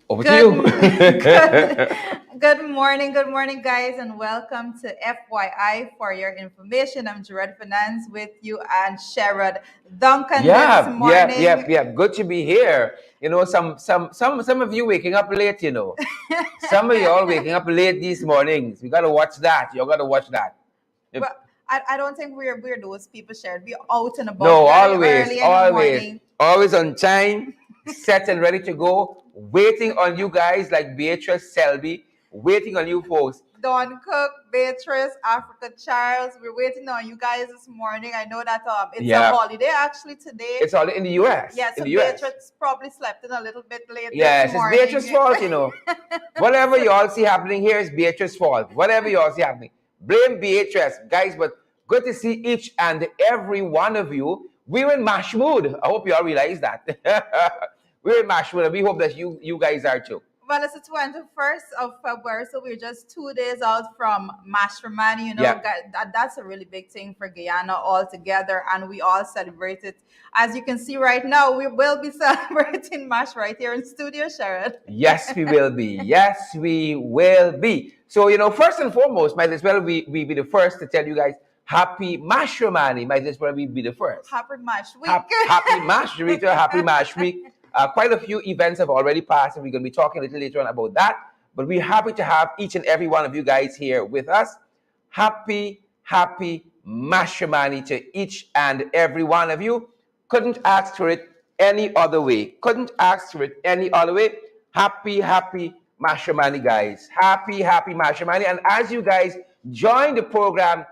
Over to Good, you. good morning, guys, and welcome to FYI for your information. I'm Jared Finance with you and Sherrod Duncan this morning. Good to be here. Some of you waking up late. Some of y'all waking up late these mornings. We gotta watch that. You gotta watch that. If- Well, I don't think we're those people, Sherrod. We're out and about no, very always, early in the always, morning. always on time, set and ready to go. Waiting on you guys like Beatrice Selby. Waiting on you folks. Don Cook, Beatrice, Africa Charles, we're waiting on you guys this morning. I know that it's a holiday actually today. It's all in the US. Yeah, in so the US. Beatrice probably slept in a little bit late Yes, this morning. it's Beatrice's fault. Whatever you all see happening here is Beatrice's fault. Whatever you all see happening, blame Beatrice, guys. But good to see each and every one of you. We're in mash mood. I hope you all realize that. We're in mash mood, and we hope that you guys are too. Well, it's the 21st of February, so we're just 2 days out from Matrimony. Yeah. That's a really big thing for Guyana altogether, and we all celebrate it. As you can see right now, we will be celebrating Mash right here in studio, Sharon. Yes, we will be. Yes, we will be. So, first and foremost, might as well we be the first to tell you guys happy Matrimony. Might as well we be the first. Happy Mash Week. Happy Mash Week. Happy Mash Week. Quite a few events have already passed, and we're going to be talking a little later on about that. But we're happy to have each and every one of you guys here with us. Happy Matrimony to each and every one of you. Couldn't ask for it any other way. Couldn't ask for it any other way. Happy Matrimony, guys. Happy Matrimony. And as you guys join the program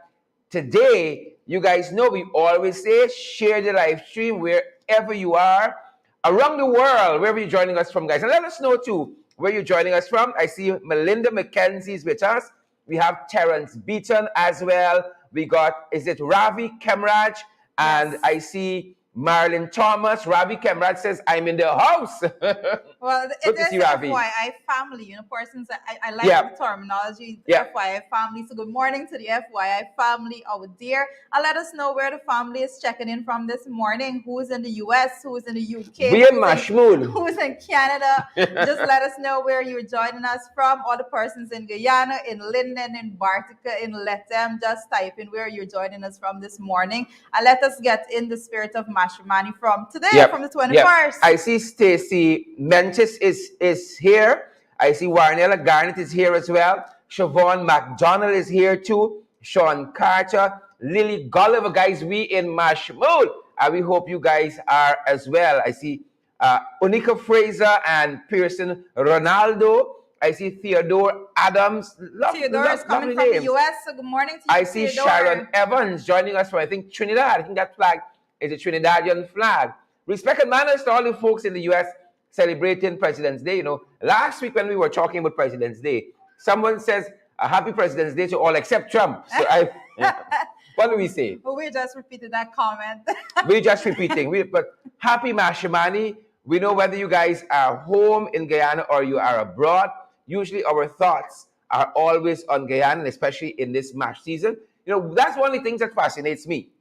today, you guys know we always say share the live stream wherever you are around the world, wherever you're joining us from, guys. And let us know too where you're joining us from. I see Melinda McKenzie is with us. We have Terrence Beaton as well. We got, is it Ravi Kemraj? And yes. I see Marilyn Thomas. Ravi Kemraj says, I'm in the house. Well, it is FYI family. Persons, I like the terminology, FYI family. So good morning to the FYI family out there. And let us know where the family is checking in from this morning. Who's in the US? Who's in the UK? We in Mashmood. Who's in Canada? Just let us know where you're joining us from. All the persons in Guyana, in Linden, in Bartica, in Lethem. Just type in where you're joining us from this morning. And let us get in the spirit of Matrimony from today, from the 21st. I see Stacy Mentis is here. I see Warnella Garnett is here as well. Siobhan McDonald is here too. Sean Carter, Lily Gulliver, guys, we in Mash Mode. And we hope you guys are as well. I see Unica Fraser and Pearson Ronaldo. I see Theodore Adams. Theodore is coming from the US, so good morning to you, I see Theodore. Sharon Evans joining us from, I think, Trinidad. I think that flag is a Trinidadian flag. Respect and manners to all the folks in the US celebrating President's Day. Last week when we were talking about President's Day, someone says a happy President's Day to all except Trump. So what do we say? Well, we just repeated that comment. We're just repeating. But happy Matrimony. We know whether you guys are home in Guyana or you are abroad. Usually our thoughts are always on Guyana, and especially in this mash season. That's one of the things that fascinates me.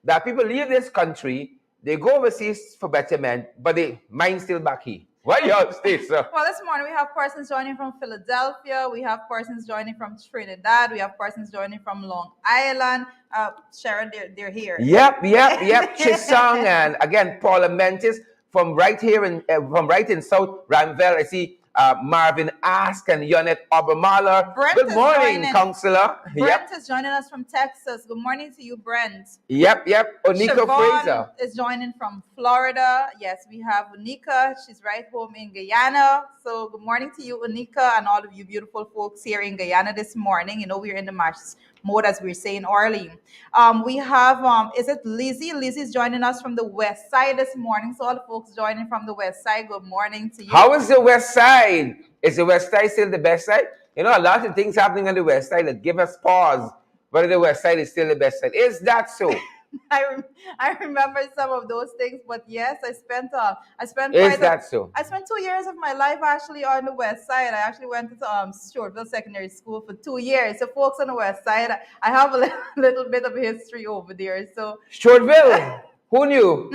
That people leave this country, they go overseas for betterment, but they mind still back here. Why y'all stay, sir? Well, this morning we have persons joining from Philadelphia. We have persons joining from Trinidad. We have persons joining from Long Island. Sharon, they're here. Yep. Chisong and again Paula Mentis from right here in South Ramville. I see Marvin Ask and Yonette Obermaller. Good morning, Counselor. Brent is joining us from Texas. Good morning to you, Brent. Yep. Onika Fraser is joining from Florida. Yes, we have Onika. She's right home in Guyana. So good morning to you, Onika, and all of you beautiful folks here in Guyana this morning. We're in the March mode, as we're saying early. We have, is it Lizzie? Lizzie's joining us from the west side this morning. So all the folks joining from the west side, good morning to you. How is the west side? Is the west side still the best side? A lot of things happening on the west side that give us pause, whether the west side is still the best side. Is that so? I remember some of those things, but yes, I spent so? I spent 2 years of my life actually on the west side. I actually went to Shortville Secondary School for 2 years. So folks on the west side, I have a little bit of history over there. So Shortville, Who knew?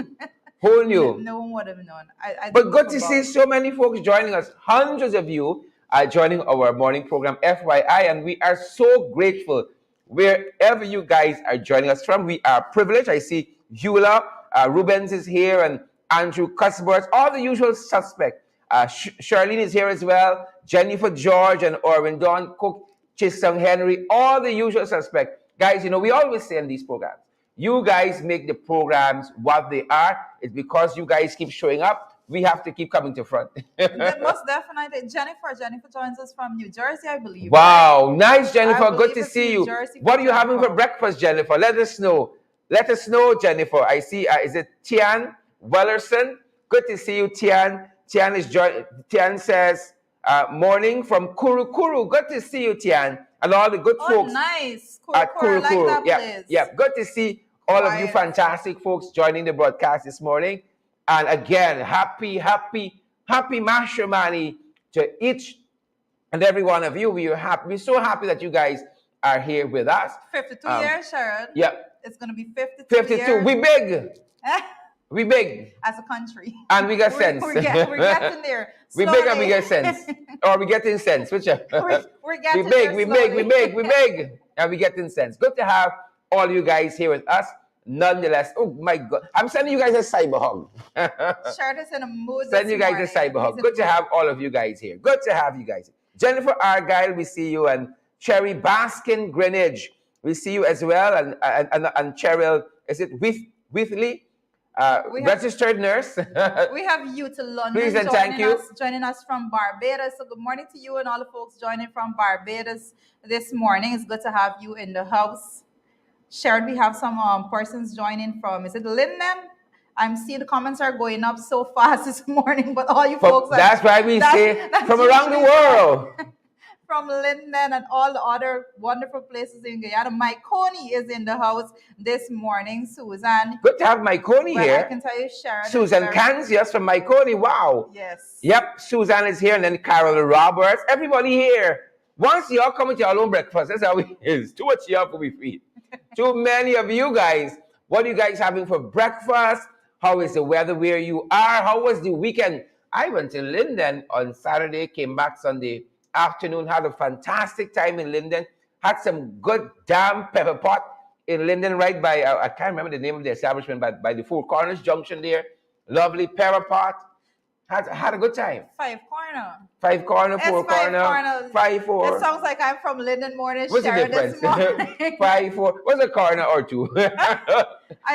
Who knew? No one would have known. I But didn't good know to see about. so many folks joining us. Hundreds of you are joining our morning program, FYI, and we are so grateful wherever you guys are joining us from. We are privileged. I see Eula, Rubens is here, and Andrew Cuthbert, all the usual suspects. Charlene is here as well. Jennifer George and Orwin Don Cook, Chisung Henry, all the usual suspects. Guys, we always say in these programs, you guys make the programs what they are. It's because you guys keep showing up. We have to keep coming to front. Most definitely. Jennifer joins us from New Jersey, I believe, right? Wow, nice, I Jennifer. Good believe to it's see New you. Jersey What for are you having for Jennifer. breakfast, Jennifer? Let us know. Let us know, Jennifer. I see. Is it Tian Wellerson? Good to see you, Tian. Tian is joining. Tian says, "Morning from Kuru Kuru." Good to see you, Tian, and all the good Oh, folks nice. at Kuru, I Kuru like Kuru. that Yeah, place. yeah. Good to see all of you Quiet. fantastic folks joining the broadcast this morning. And again, happy Mashramani to each and every one of you. We are happy. We're so happy that you guys are here with us. 52 years, Sharon. Yeah, It's going to be 52 52. years. We big. We big. As a country. And we got sense. We're getting there. We Slowly. big and we get sense. Or we getting sense. Whichever. We're getting we big, there we slowly. big. And we getting sense. Good to have all you guys here with us. Nonetheless, oh my God. I'm sending you guys a cyber hug. Sharon is in a mood. Send you guys a cyber hug. Good to have all of you guys here. Good to have you guys. Jennifer Argyle, we see you, and Cherry Baskin Greenwich, we see you as well, and Cheryl, is it Withley, registered nurse. We have you to London. Please and thank you. Joining us from Barbados. So good morning to you and all the folks joining from Barbados this morning. It's good to have you in the house. Sharon, we have some persons joining from, is it Linden? I'm seeing the comments are going up so fast this morning, but all you folks that's why we say from around the world. From Linden and all the other wonderful places in Guyana. Mike Coney is in the house this morning. Susan. Good to have Mike Coney here. I can tell you, Sharon. Susan Kanzias from Mike Coney. Wow. Yes. Yep, Susan is here, and then Carol Roberts. Everybody here. Once y'all come with your own breakfast, that's how it is. Too much y'all for we feed. Too many of you guys. What are you guys having for breakfast? How is the weather where you are? How was the weekend? I went to Linden on Saturday, came back Sunday afternoon, had a fantastic time in Linden, had some good damn pepper pot in Linden, right by, I can't remember the name of the establishment, but by the Four Corners Junction there. Lovely pepper pot. Had a good time. Five Corner. Five Corner, Four Corner. 5-4. It sounds like I'm from Linden Morning. What's the difference? 5-4. What's a corner or two?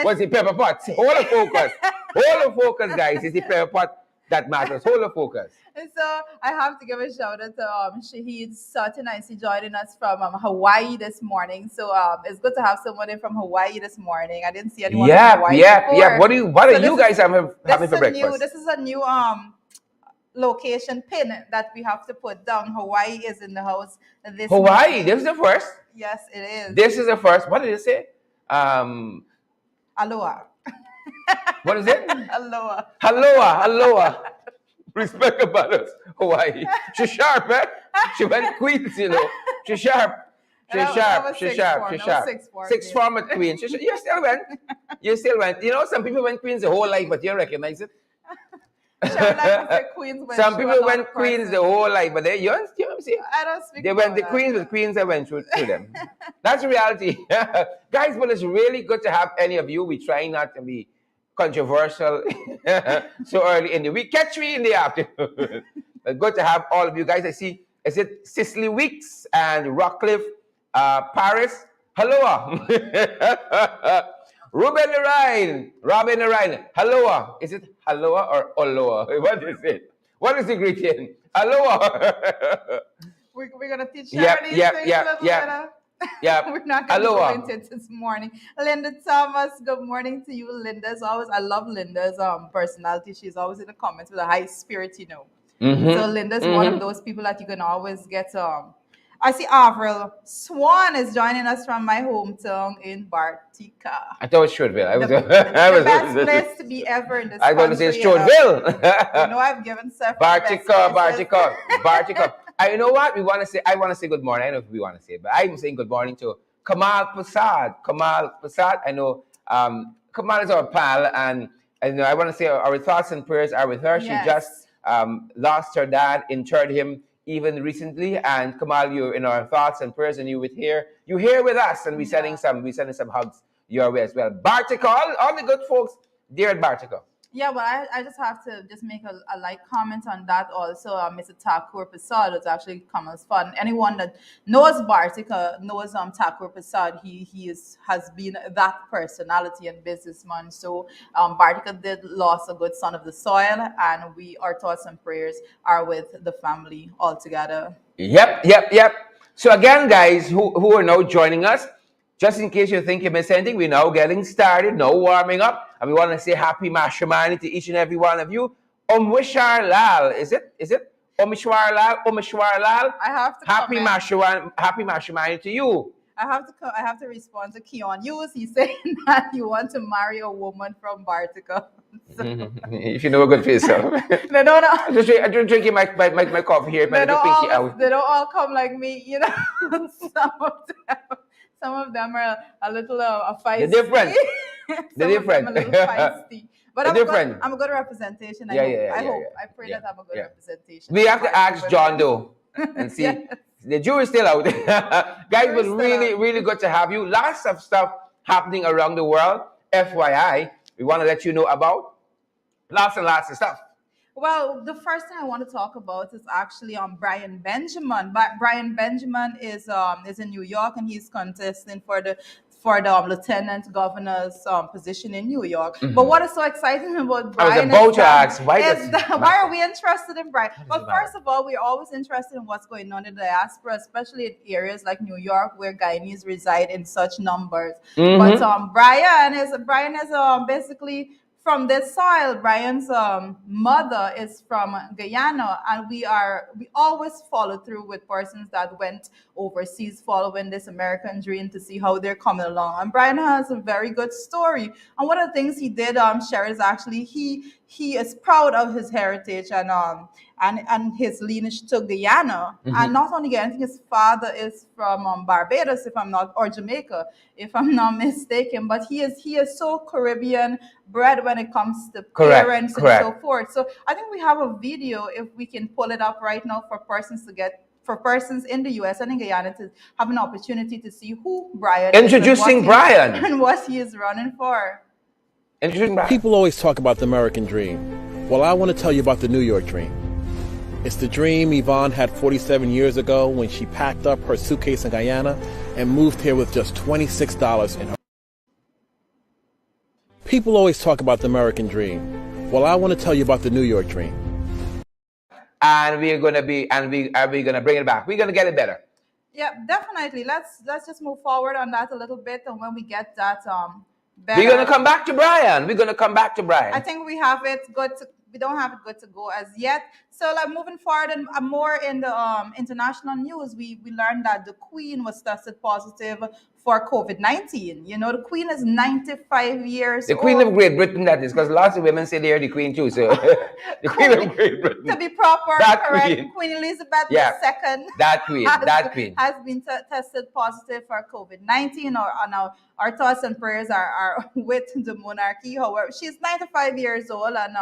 What's the pepper pot? Hold the focus. Hold the focus, guys. It's the pepper pot that matters. Hold the focus. And so I have to give a shout out to Shahid Sutton. I see joining us from Hawaii this morning. So it's good to have somebody from Hawaii this morning. I didn't see anyone from Hawaii before. Yeah. What are you guys having for breakfast? This is a new location pin that we have to put down. Hawaii is in the house this Hawaii, morning. this is the first? Yes, it is. This is the first. What did it say? Aloha. What is it? Aloha. Respect about us, Hawaii. She's sharp, eh? She went Queens, She's sharp. She's sharp. Sixth form at Queens. You still went. Some people went Queens the whole life, but you don't recognize it. Some people went Queens the whole life, but you don't see. I don't speak. They went the Queens, but Queens I went through them. That's the reality. Guys, but it's really good to have any of you. We try not to be controversial so early in the week. Catch me in the afternoon. But good to have all of you guys. I see, is it Cicely Weeks and Rockcliffe Paris? Hello. Robin Lorraine. Hello. Is it hello or oloa? What is it? What is the greeting? Hello. We're going to teach Sharon Yeah. We're not going to go into it this morning. Linda Thomas, good morning to you, Linda. As always, I love Linda's personality. She's always in the comments with a high spirit, Mm-hmm. So Linda's one of those people that you can always get. I see Avril Swan is joining us from my hometown in Bartica. I thought it was Shortville. The best place to be ever in this country. I was going to say Shortville. I've given several Bartica. You know what? I want to say good morning. I don't know if we want to say it, but I'm saying good morning to Kamal Prasad. I know Kamal is our pal, and I want to say our thoughts and prayers are with her. She just Yes. lost her dad, interred him even recently, and Kamal, you're in our thoughts and prayers, and you here with us, and Yeah. we sending some hugs your way as well. Bartica, all the good folks there at Bartica. Yeah, but I just have to just make a light comment on that also. Mr. Thakur Prasad was actually Kamal's fun. Anyone that knows Bartika knows Thakur Prasad. He has been that personality and businessman. So Bartika did lost a good son of the soil, and our thoughts and prayers are with the family altogether. Yep. So again, guys, who are now joining us, just in case you think you missed anything, we're now getting started, now warming up, and we want to say happy Mashramani to each and every one of you. Omwishar Lal, is it? Omishwar Lal, Omishwar Lal. I have to Happy comment. Happy Mashramani to you. I have to respond to Keon Hughes. He's saying that you want to marry a woman from Bartica. So, If you know a good face, so. they don't I'm just drinking my coffee here, my they little don't pinky all out. they don't all come like me, you know. Some of them are a little feisty. They're different. Some of them a little feisty. But They're different. I'm a good representation. I Yeah, hope. yeah, I yeah, hope. yeah. I pray Yeah, that I'm a good yeah. representation. We have to ask John though and see. Yes. The jury's still out. Guys, it was Jury's still really, out. really good to have you. Lots of stuff happening around the world. FYI, we want to let you know about lots and lots of stuff. Well, the first thing I want to talk about is actually Brian Benjamin. But Brian Benjamin is in New York, and he's contesting for the lieutenant governor's position in New York. But what is so exciting about I was Brian about is to ask, why is does why are we interested in Brian? does Well, it matter? first of all, we're always interested in what's going on in the diaspora, especially in areas like New York where Guyanese reside in such numbers. But Brian is basically from this soil. Brian's mother is from Guyana, and we always follow through with persons that went overseas following this American dream to see how they're coming along. And Brian has a very good story. And one of the things he did share is actually he is proud of his heritage and his lineage to Guyana. And not only Guyana, I think his father is from Barbados, if I'm not, or Jamaica, if I'm not mistaken. But he is so Caribbean bred when it comes to Correct, parents and correct. so forth. So I think we have a video if we can pull it up right now for persons in the US and in Guyana to have an opportunity to see who Brian Introducing is Brian. and what he is running for. Introducing Brian. People always talk about the American dream. Well, I want to tell you about the New York dream. It's the dream Yvonne had 47 years ago when she packed up her suitcase in Guyana and moved here with just $26 in her. People always talk about the American dream. Well, I want to tell you about the New York dream. And we're gonna bring it back. We're gonna get it better. Yeah, definitely. Let's just move forward on that a little bit, and when we get that better, We're gonna come back to Brian. I think we have it good to. We don't have it good to go as yet. So, like moving forward and more in the international news, we learned that the Queen was tested positive for COVID-19. You know, the Queen is 95 years The Queen old. of Great Britain, that is, because lots of women say they're the Queen too. So the Queen of Great Britain. To be proper, That correct, Queen. Queen Elizabeth Yeah. II. That Queen. Has been tested positive for COVID-19. Our thoughts and prayers are with the monarchy. However, she's 95 years old, and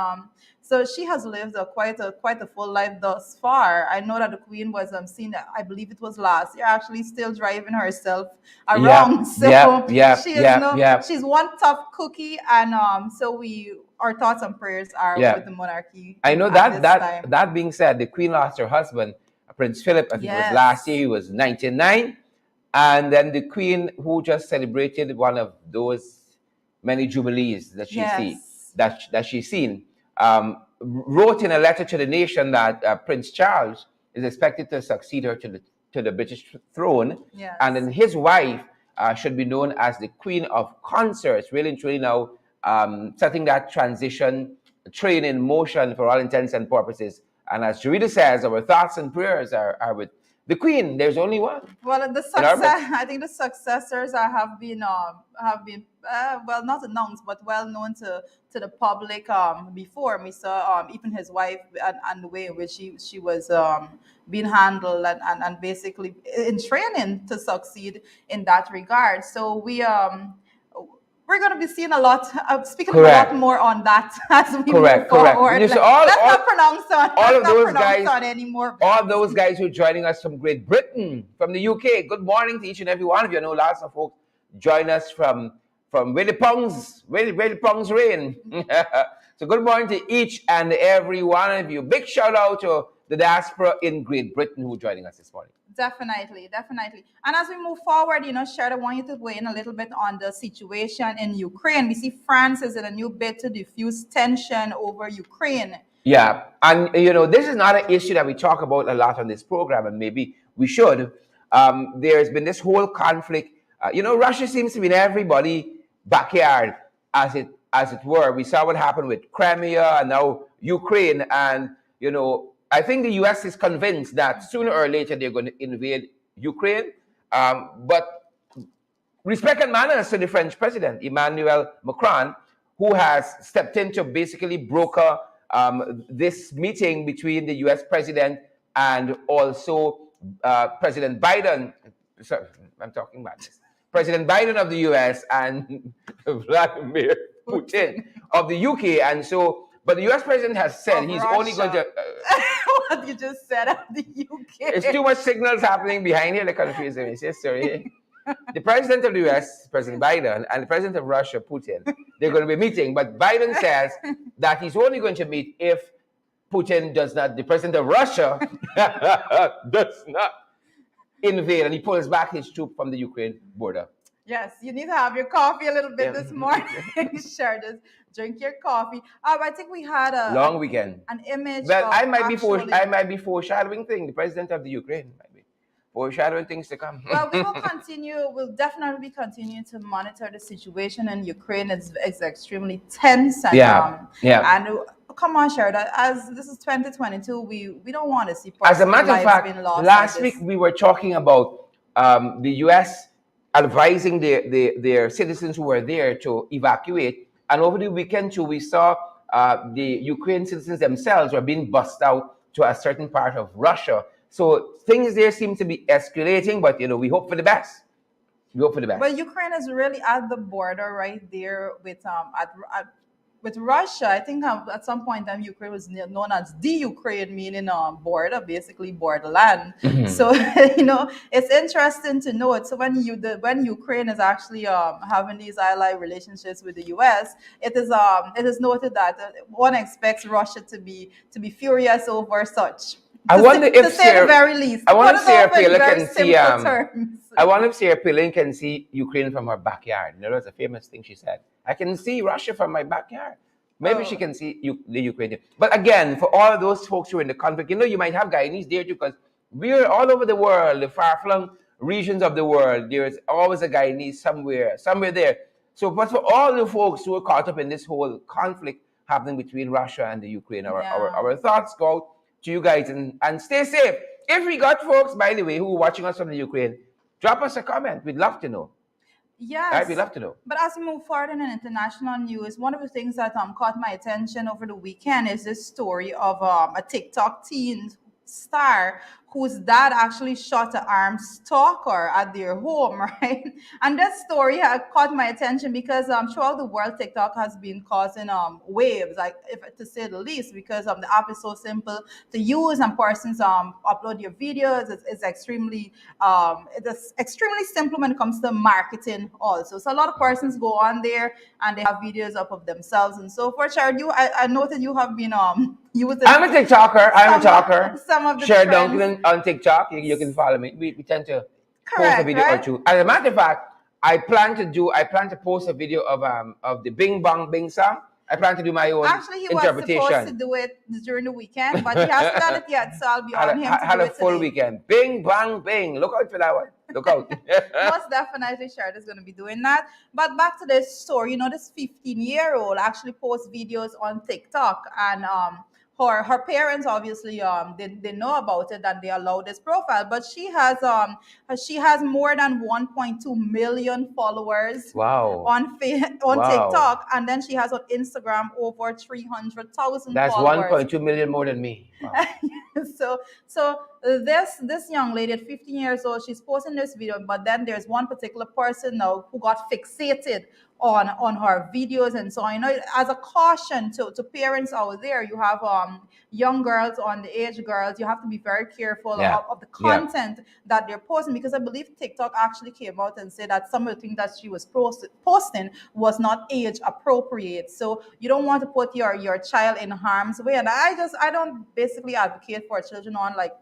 so she has lived quite a full life thus far. I know that the Queen was seen, I believe it was last year, actually still driving herself around. She's one tough cookie, and so our thoughts and prayers are with the monarchy. I know at this time. that being said, the Queen lost her husband, Prince Philip. I think it was Yes. last year. He was 99, and then the Queen, who just celebrated one of those many jubilees that she's seen, wrote in a letter to the nation that Prince Charles is expected to succeed her to the British throne, Yes. and then his wife should be known as the Queen of Consorts. Really and truly now setting that transition train in motion for all intents and purposes. And as Jarita says, our thoughts and prayers are with the Queen. There's only one. Well, I think the successors have been well, not announced, but well known to the public before. We saw even his wife and the way in which she was being handled and basically in training to succeed in that regard. So we're we're going to be seeing a lot, speaking Correct. a lot more on that as we Correct, move correct. forward. You see, Let's not pronounce on all let's of not those pronounce guys, on anymore. all those guys who are joining us from Great Britain, from the UK. Good morning to each and every one of you. I know lots of folks join us from Willie Pong's rain. So good morning to each and every one of you. Big shout out to the diaspora in Great Britain who are joining us this morning. Definitely. And as we move forward, Shard, I want you to weigh in a little bit on the situation in Ukraine. We see France is in a new bid to diffuse tension over Ukraine. Yeah, and this is not an issue that we talk about a lot on this program, and maybe we should. There's been this whole conflict. Russia seems to be in everybody's backyard, as it were. We saw what happened with Crimea and now Ukraine, and I think the U.S. is convinced that sooner or later they're going to invade Ukraine. But respect and manners to the French president, Emmanuel Macron, who has stepped in to basically broker this meeting between the U.S. president and also President Biden. Sorry, I'm talking about this. President Biden of the U.S. and Vladimir Putin of the UK. And so, but the U.S. president has said he's only going to... what you just said of the UK. There's too much signals happening behind here. The country is in history. The president of the U.S., President Biden, and the president of Russia, Putin, they're going to be meeting. But Biden says that he's only going to meet if Putin does not, the president of Russia does not invade, and he pulls back his troops from the Ukraine border. Yes, you need to have your coffee a little bit this morning. Sure, just drink your coffee. I think we had a long weekend. An image. Well, I might be foreshadowing things. The president of the Ukraine might be foreshadowing things to come. Well, we will continue. We'll definitely be continuing to monitor the situation in Ukraine. It's extremely tense. And, And come on, Sherda. As this is 2022, we don't want to see. As a matter of fact, last week we were talking about the U.S. advising their citizens who were there to evacuate. And over the weekend, too, we saw the Ukrainian citizens themselves were being bussed out to a certain part of Russia. So things there seem to be escalating, but we hope for the best. We hope for the best. But Ukraine is really at the border right there with Russia. I think at some point in time, Ukraine was known as the Ukraine, meaning border, basically borderland. Mm-hmm. So it's interesting to note. So when Ukraine is actually having these ally relationships with the U.S., it is noted that one expects Russia to be furious over such. I wonder if Sarah Palin can see Ukraine from her backyard. That was a famous thing she said. I can see Russia from my backyard. Maybe she can see the Ukrainian. But again, for all of those folks who are in the conflict, you might have Guyanese there too, because we're all over the world, the far-flung regions of the world. There's always a Guyanese somewhere there. So, but for all the folks who are caught up in this whole conflict happening between Russia and the Ukraine, our thoughts go out to you guys and stay safe. If we got folks, by the way, who are watching us from the Ukraine, drop us a comment. We'd love to know. Yes. Right, we'd love to know. But as we move forward in international news, one of the things that caught my attention over the weekend is this story of a TikTok teen star whose dad actually shot an armed stalker at their home, right? And that story had caught my attention because throughout the world, TikTok has been causing waves, to say the least, because the app is so simple to use and persons upload your videos. It's extremely simple when it comes to marketing also. So a lot of persons go on there and they have videos up of themselves and so forth. Shard, I noted you have been using. I'm a TikToker. Some of the Share Dunklin on TikTok. You can follow me. We tend to post a video or two. As a matter of fact, I plan to post a video of the Bing Bong Bing song. I plan to do my own interpretation. Actually, he was supposed to do it during the weekend, but he hasn't done it yet, so I'll be on him to do it. Had a full weekend. Bing Bang Bing. Look out for that one. Look out. Most definitely, Shard is going to be doing that. But back to this story, this 15-year-old actually posts videos on TikTok, and her parents obviously they know about it and they allowed this profile, but she has more than 1.2 million followers on TikTok, and then she has on Instagram over 300,000 That's followers. 1.2 million more than me. Wow. So this young lady at 15 years old, she's posting this video, but then there's one particular person now who got fixated on her videos and so on. As a caution to parents out there, you have young girls, on the age girls, you have to be very careful Yeah. of the Yeah. content that they're posting, because I believe TikTok actually came out and said that some of the things that she was posting was not age appropriate. So you don't want to put your child in harm's way. And I don't basically advocate for children on like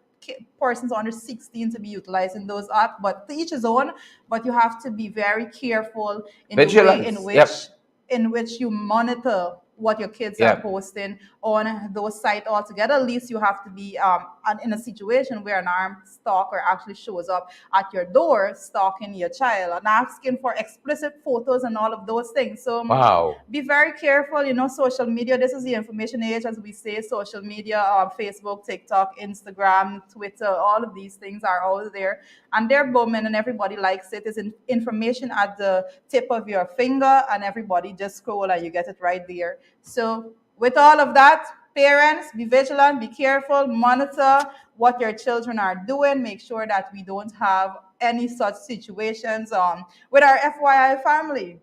persons under 16 to be utilizing those apps, but to each his own. But you have to be very careful in the way Vigilance. Yep. in which you monitor what your kids Yeah. are posting on those sites altogether. At least you have to be in a situation where an armed stalker actually shows up at your door stalking your child and asking for explicit photos and all of those things. So Wow. be very careful. Social media, this is the information age, as we say. Social media, Facebook, TikTok, Instagram, Twitter, all of these things are out there, and they're booming and everybody likes it. It's information at the tip of your finger, and everybody just scroll and you get it right there. So with all of that, parents, be vigilant, be careful, monitor what your children are doing. Make sure that we don't have any such situations with our FYI family.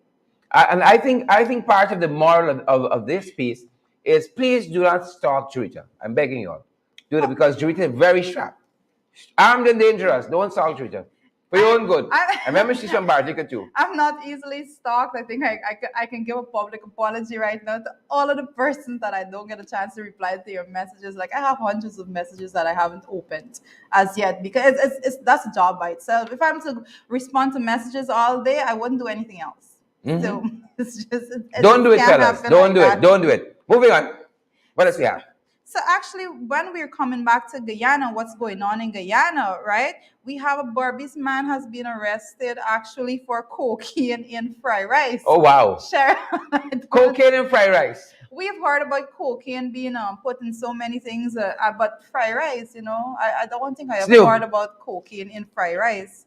And I think part of the moral of this piece is, please do not stalk Jurita. I'm begging you all. Do that, because Jurita is very sharp. Armed and dangerous. Don't stalk Jurita. For your own good. I remember she's from Bartica too. I'm not easily stalked. I think I can give a public apology right now to all of the persons that I don't get a chance to reply to your messages. Like, I have hundreds of messages that I haven't opened as yet, because that's a job by itself. If I'm to respond to messages all day, I wouldn't do anything else. Mhm. So it's just Don't do it, can't fellas. happen Don't like do that. it. Don't do it. Moving on. What else we have? So actually, when we're coming back to Guyana, what's going on in Guyana, right? We have a Burmese man has been arrested actually for cocaine in fried rice. Oh, wow. Sharon, Cocaine and fried rice. we've heard about cocaine being put in so many things, but fried rice, I don't think I have Snoop. heard about cocaine in fried rice.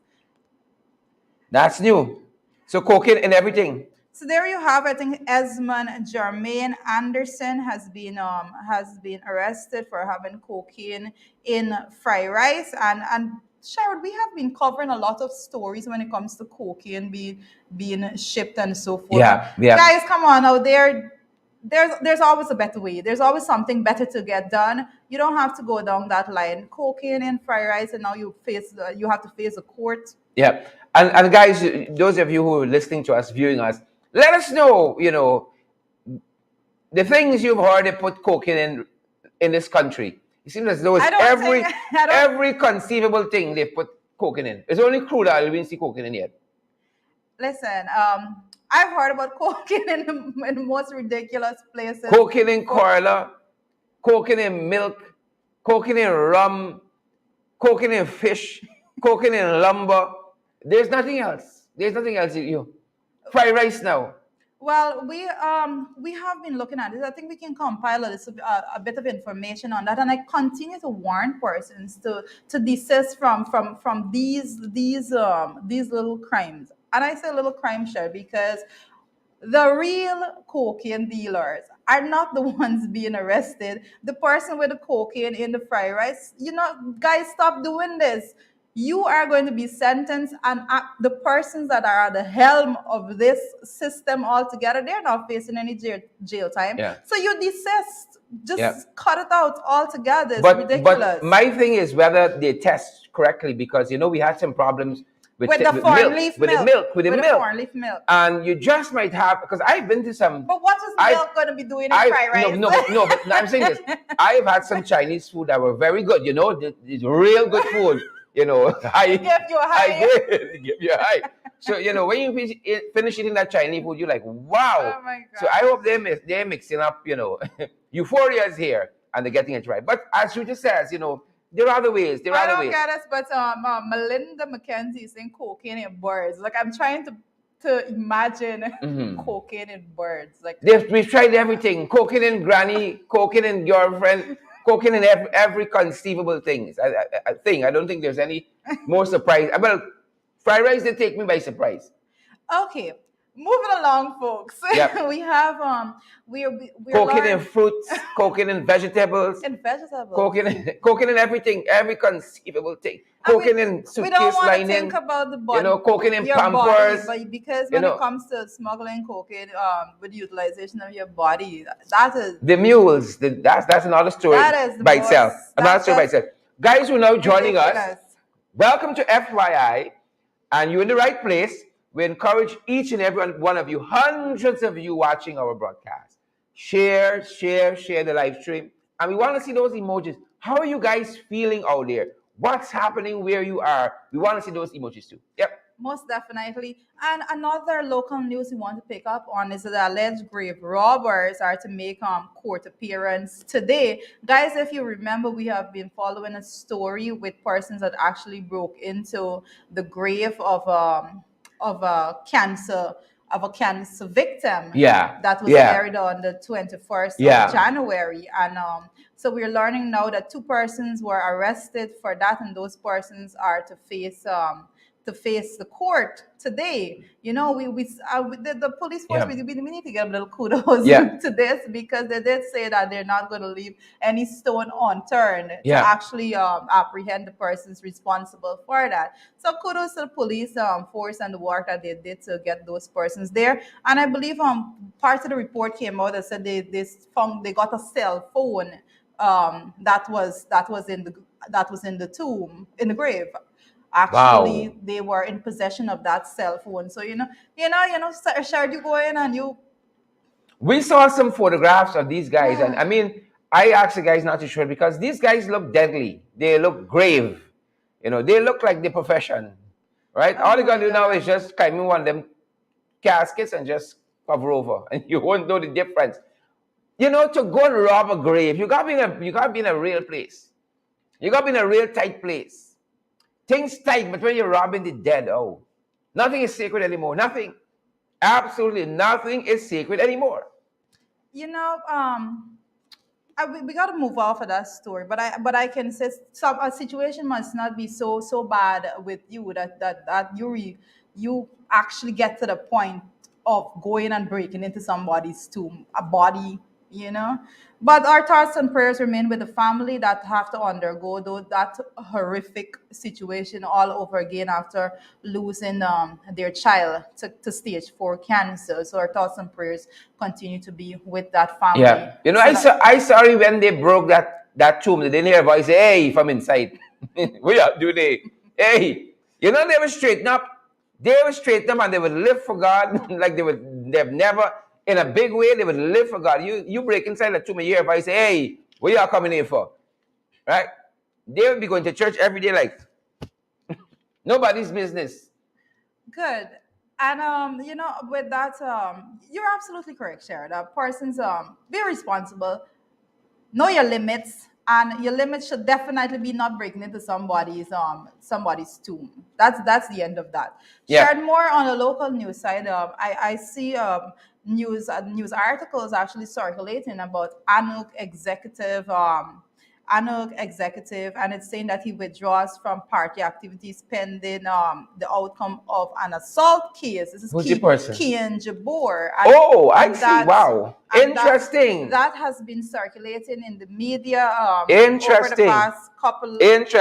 That's new. So cocaine in everything. So there you have it. I think Esmond Jermaine Anderson has been arrested for having cocaine in fried rice, and Sherrod, we have been covering a lot of stories when it comes to cocaine being shipped and so forth. Yeah, yeah. Guys, come on out there. There's always a better way. There's always something better to get done. You don't have to go down that line. Cocaine and fried rice, and now you have to face the court. Yeah. And guys, those of you who are listening to us, viewing us, let us know, the things you've heard they put cocaine in this country. It seems as though it's every conceivable thing they've put cocaine in. It's only crude oil we didn't see cocaine in yet. Listen, I've heard about cocaine in the most ridiculous places. Cocaine in cola, cocaine in milk, cocaine in rum, cocaine in fish, cocaine in lumber. There's nothing else. Fried rice now. Well, we have been looking at this. I think we can compile a bit of information on that, and I continue to warn persons to desist from these little crimes. And I say little crime, share, because the real cocaine dealers are not the ones being arrested. The person with the cocaine in the fried rice, guys, stop doing this. You are going to be sentenced, and the persons that are at the helm of this system altogether, they're not facing any jail time. Yeah. So you desist. Just Yeah. cut it out altogether. It's But ridiculous. my thing is whether they test correctly, because we had some problems with the corn leaf with milk. the milk, with the milk. corn leaf milk. And you just might have, because I've been to some. But what is milk going to be doing in fried rice? No, but I'm saying this. I've had some Chinese food that were very good. It's real good food. I Give you a high. I did give you a high. So when you finish eating that Chinese food, you're like, wow. Oh my God. So I hope they're mixing up, euphoria is here and they're getting it right. But as you just says, there are other ways. I don't get us, but Melinda McKenzie is saying cocaine in birds. Like, I'm trying to imagine cocaine in birds. Like, We've tried everything. Cocaine in granny, cocaine in girlfriend, cocaine in every conceivable thing. I don't think there's any more surprise. Well, fried rice did take me by surprise. Okay. moving along, folks. Yep. We have we're Cooking in learning fruits, cooking in vegetables, in vegetables. cooking in everything, every conceivable thing. And Cooking in we don't suitcase want to think lining, about the body, cooking in your body, Pampers, but because you when it know, comes to smuggling cocaine, with the utilization of your body, that is the mules. That's another story that is the by most itself. Another story by that's itself. Guys who are now joining us, ridiculous. welcome to FYI, and you're in the right place. We encourage each and every one of you, hundreds of you watching our broadcast. Share the live stream. And we want to see those emojis. How are you guys feeling out there? What's happening where you are? We want to see those emojis too. Yep. Most definitely. And another local news we want to pick up on is that the alleged grave robbers are to make court appearance today. Guys, if you remember, we have been following a story with persons that actually broke into the grave of a cancer victim Yeah. that was Yeah. buried on the 21st Yeah. of January. And so we're learning now that 2 persons were arrested for that, and those persons are to face the court today. The police force, Yeah. we need to give a little kudos Yeah. to this, because they did say that they're not going to leave any stone unturned Yeah. to actually apprehend the persons responsible for that. So kudos to the police force and the work that they did to get those persons there. And I believe part of the report came out that said they got a cell phone that was in the tomb, in the grave. Actually, Wow. they were in possession of that cell phone. So Shard, you go in and you We saw some photographs of these guys, and yeah. I mean, I asked the guys not to show it because these guys look deadly. They look grave. They look like the profession, right? Oh All you my gotta do now God. is just kind of one of them caskets and just cover over, and you won't know the difference. To go and rob a grave, you gotta be in a real place. You gotta be in a real tight place. Things tight, but when you're robbing the dead, oh, nothing is sacred anymore. Nothing. Absolutely nothing is sacred anymore. We got to move off of that story, but I can say a situation must not be so bad with you that you actually get to the point of going and breaking into somebody's tomb, a body, you know. But our thoughts and prayers remain with the family that have to undergo that horrific situation all over again after losing their child to stage 4 cancer. So our thoughts and prayers continue to be with that family. Yeah. I sorry when they broke that tomb. They didn't hear a voice, hey, from inside. Do they? Hey, they were straighten up. They would straighten up and they would live for God like they've never, in a big way, they would live for God. You break inside the tomb and you hear a voice, hey, what y'all coming here for? Right? They would be going to church every day like nobody's business. Good. And with that, you're absolutely correct, Sharon. Persons, be responsible, know your limits, and your limits should definitely be not breaking into somebody's tomb. That's the end of that. Yeah. Shared more on the local news side. I see news articles actually circulating about Anuk executive, and it's saying that he withdraws from party activities pending the outcome of an assault case. This is Who's the person? Kian Jabor. I see. Wow. Interesting. That has been circulating in the media Interesting. over the past couple of days.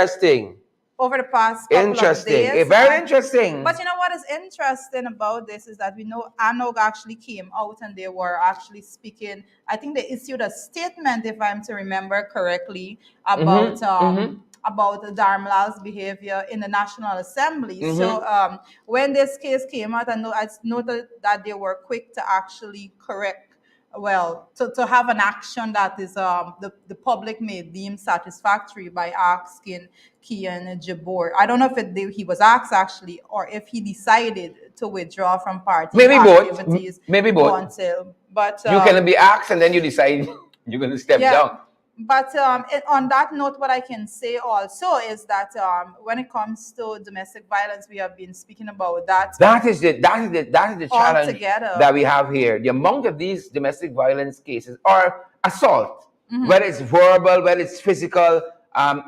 Very interesting. But you know what is interesting about this is that we know ANOG actually came out and they were actually speaking. I think they issued a statement, if I'm to remember correctly, about about Dharmalal's behavior in the National Assembly. So when this case came out, I noted that they were quick to actually correct. Well, to have an action that is the public may deem satisfactory by asking Kian Jabor. I don't know if he was asked actually, or if he decided to withdraw from party activities. Maybe both. But you can be asked and then you decide you're going to step down. But on that note, what I can say also is that when it comes to domestic violence, we have been speaking about that. That is the challenge altogether that we have here. The amount of these domestic violence cases or assault, whether it's verbal, whether it's physical,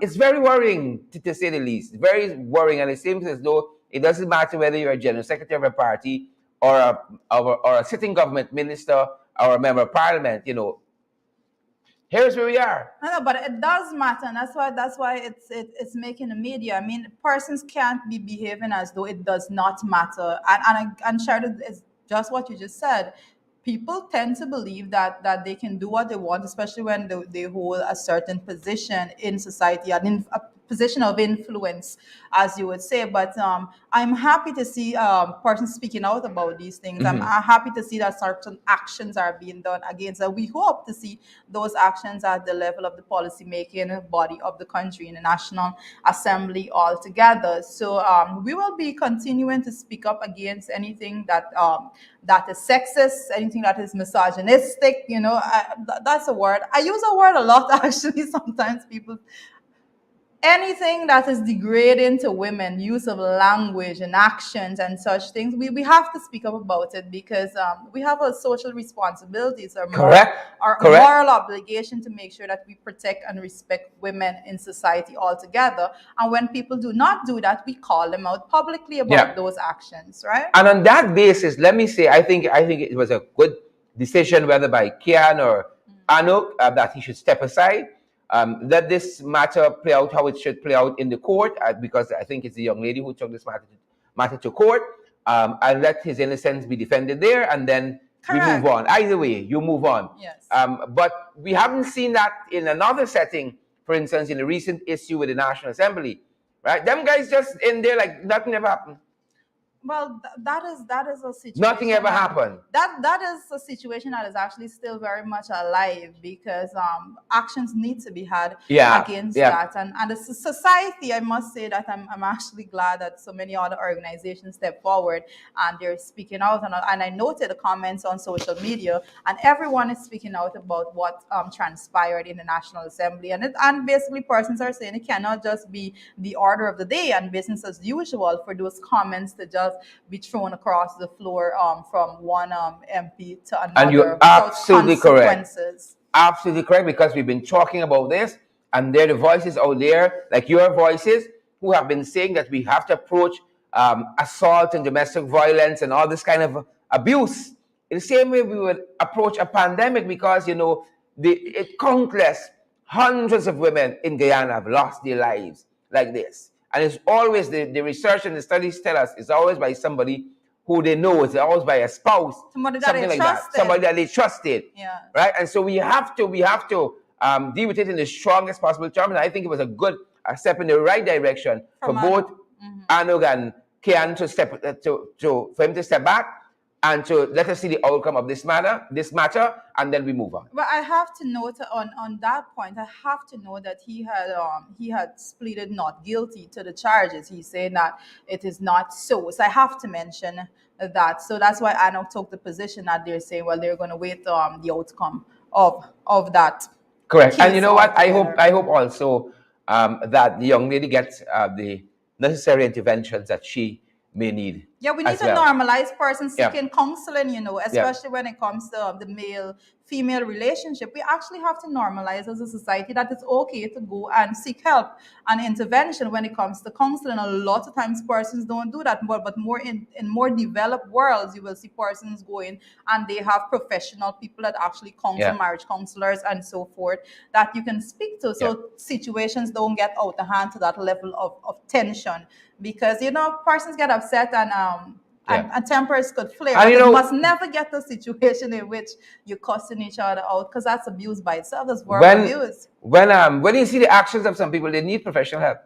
it's very worrying to say the least. Very worrying, and it seems as though it doesn't matter whether you're a general secretary of a party or a sitting government minister or a member of parliament, here's where we are. I know, but it does matter, and that's why it's making the media. I mean, persons can't be behaving as though it does not matter. And Sheridan, it's just what you just said. People tend to believe that they can do what they want, especially when they hold a certain position in society and in a position of influence, as you would say. But I'm happy to see persons speaking out about these things. I'm happy to see that certain actions are being done against. We hope to see those actions at the level of the policy making body of the country in the National Assembly altogether. So we will be continuing to speak up against anything that is sexist, anything that is misogynistic. That's a word I use a word a lot actually. Sometimes people, anything that is degrading to women, use of language and actions and such things, we have to speak up about it, because we have a social responsibilities or Correct. moral obligation to make sure that we protect and respect women in society altogether. And when people do not do that, we call them out publicly about those actions, right? And on that basis, let me say, I think it was a good decision, whether by Kian or Anuk, that he should step aside. Let this matter play out how it should play out in the court, because I think it's the young lady who took this matter to court, and let his innocence be defended there, and then we move on. Either way, you move on. Yes. But we haven't seen that in another setting, for instance, in a recent issue with the National Assembly, right? Them guys just in there like nothing ever happened. Well, that is a situation. Nothing ever happened. That is a situation that is actually still very much alive, because actions need to be had against that. And as a society, I must say that I'm actually glad that so many other organizations step forward and they're speaking out. And I noted the comments on social media, and everyone is speaking out about what transpired in the National Assembly. And basically, persons are saying it cannot just be the order of the day and business as usual for those comments to just be thrown across the floor from one MP to another. And you're absolutely correct. Absolutely correct, because we've been talking about this, and there are the voices out there, like your voices, who have been saying that we have to approach assault and domestic violence and all this kind of abuse in the same way we would approach a pandemic, because, countless hundreds of women in Guyana have lost their lives like this. And it's always, the research and the studies tell us, it's always by somebody who they know. It's always by a spouse, something like that, somebody that they trusted, right? And so we have to deal with it in the strongest possible terms. And I think it was a good step in the right direction for both Anug and Kian for him to step back and to let us see the outcome of this matter, and then we move on. But I have to note on that point, I have to know that he had pleaded not guilty to the charges. He's saying that it is not so. So I have to mention that. So that's why Anok took the position that they're saying, well, they're going to wait the outcome of that. Correct. And you know what? I hope also that the young lady gets the necessary interventions that she may need. Yeah, we need to normalize persons seeking counseling, especially when it comes to the male-female relationship. We actually have to normalize as a society that it's okay to go and seek help and intervention when it comes to counseling. A lot of times persons don't do that, but more in more developed worlds, you will see persons going and they have professional people that actually counsel, marriage counselors and so forth, that you can speak to. So situations don't get out of hand to that level of tension, because persons get upset and tempers could flare. But you must never get the situation in which you're cussing each other out, because that's abuse by itself. That's verbal abuse. When you see the actions of some people, they need professional help.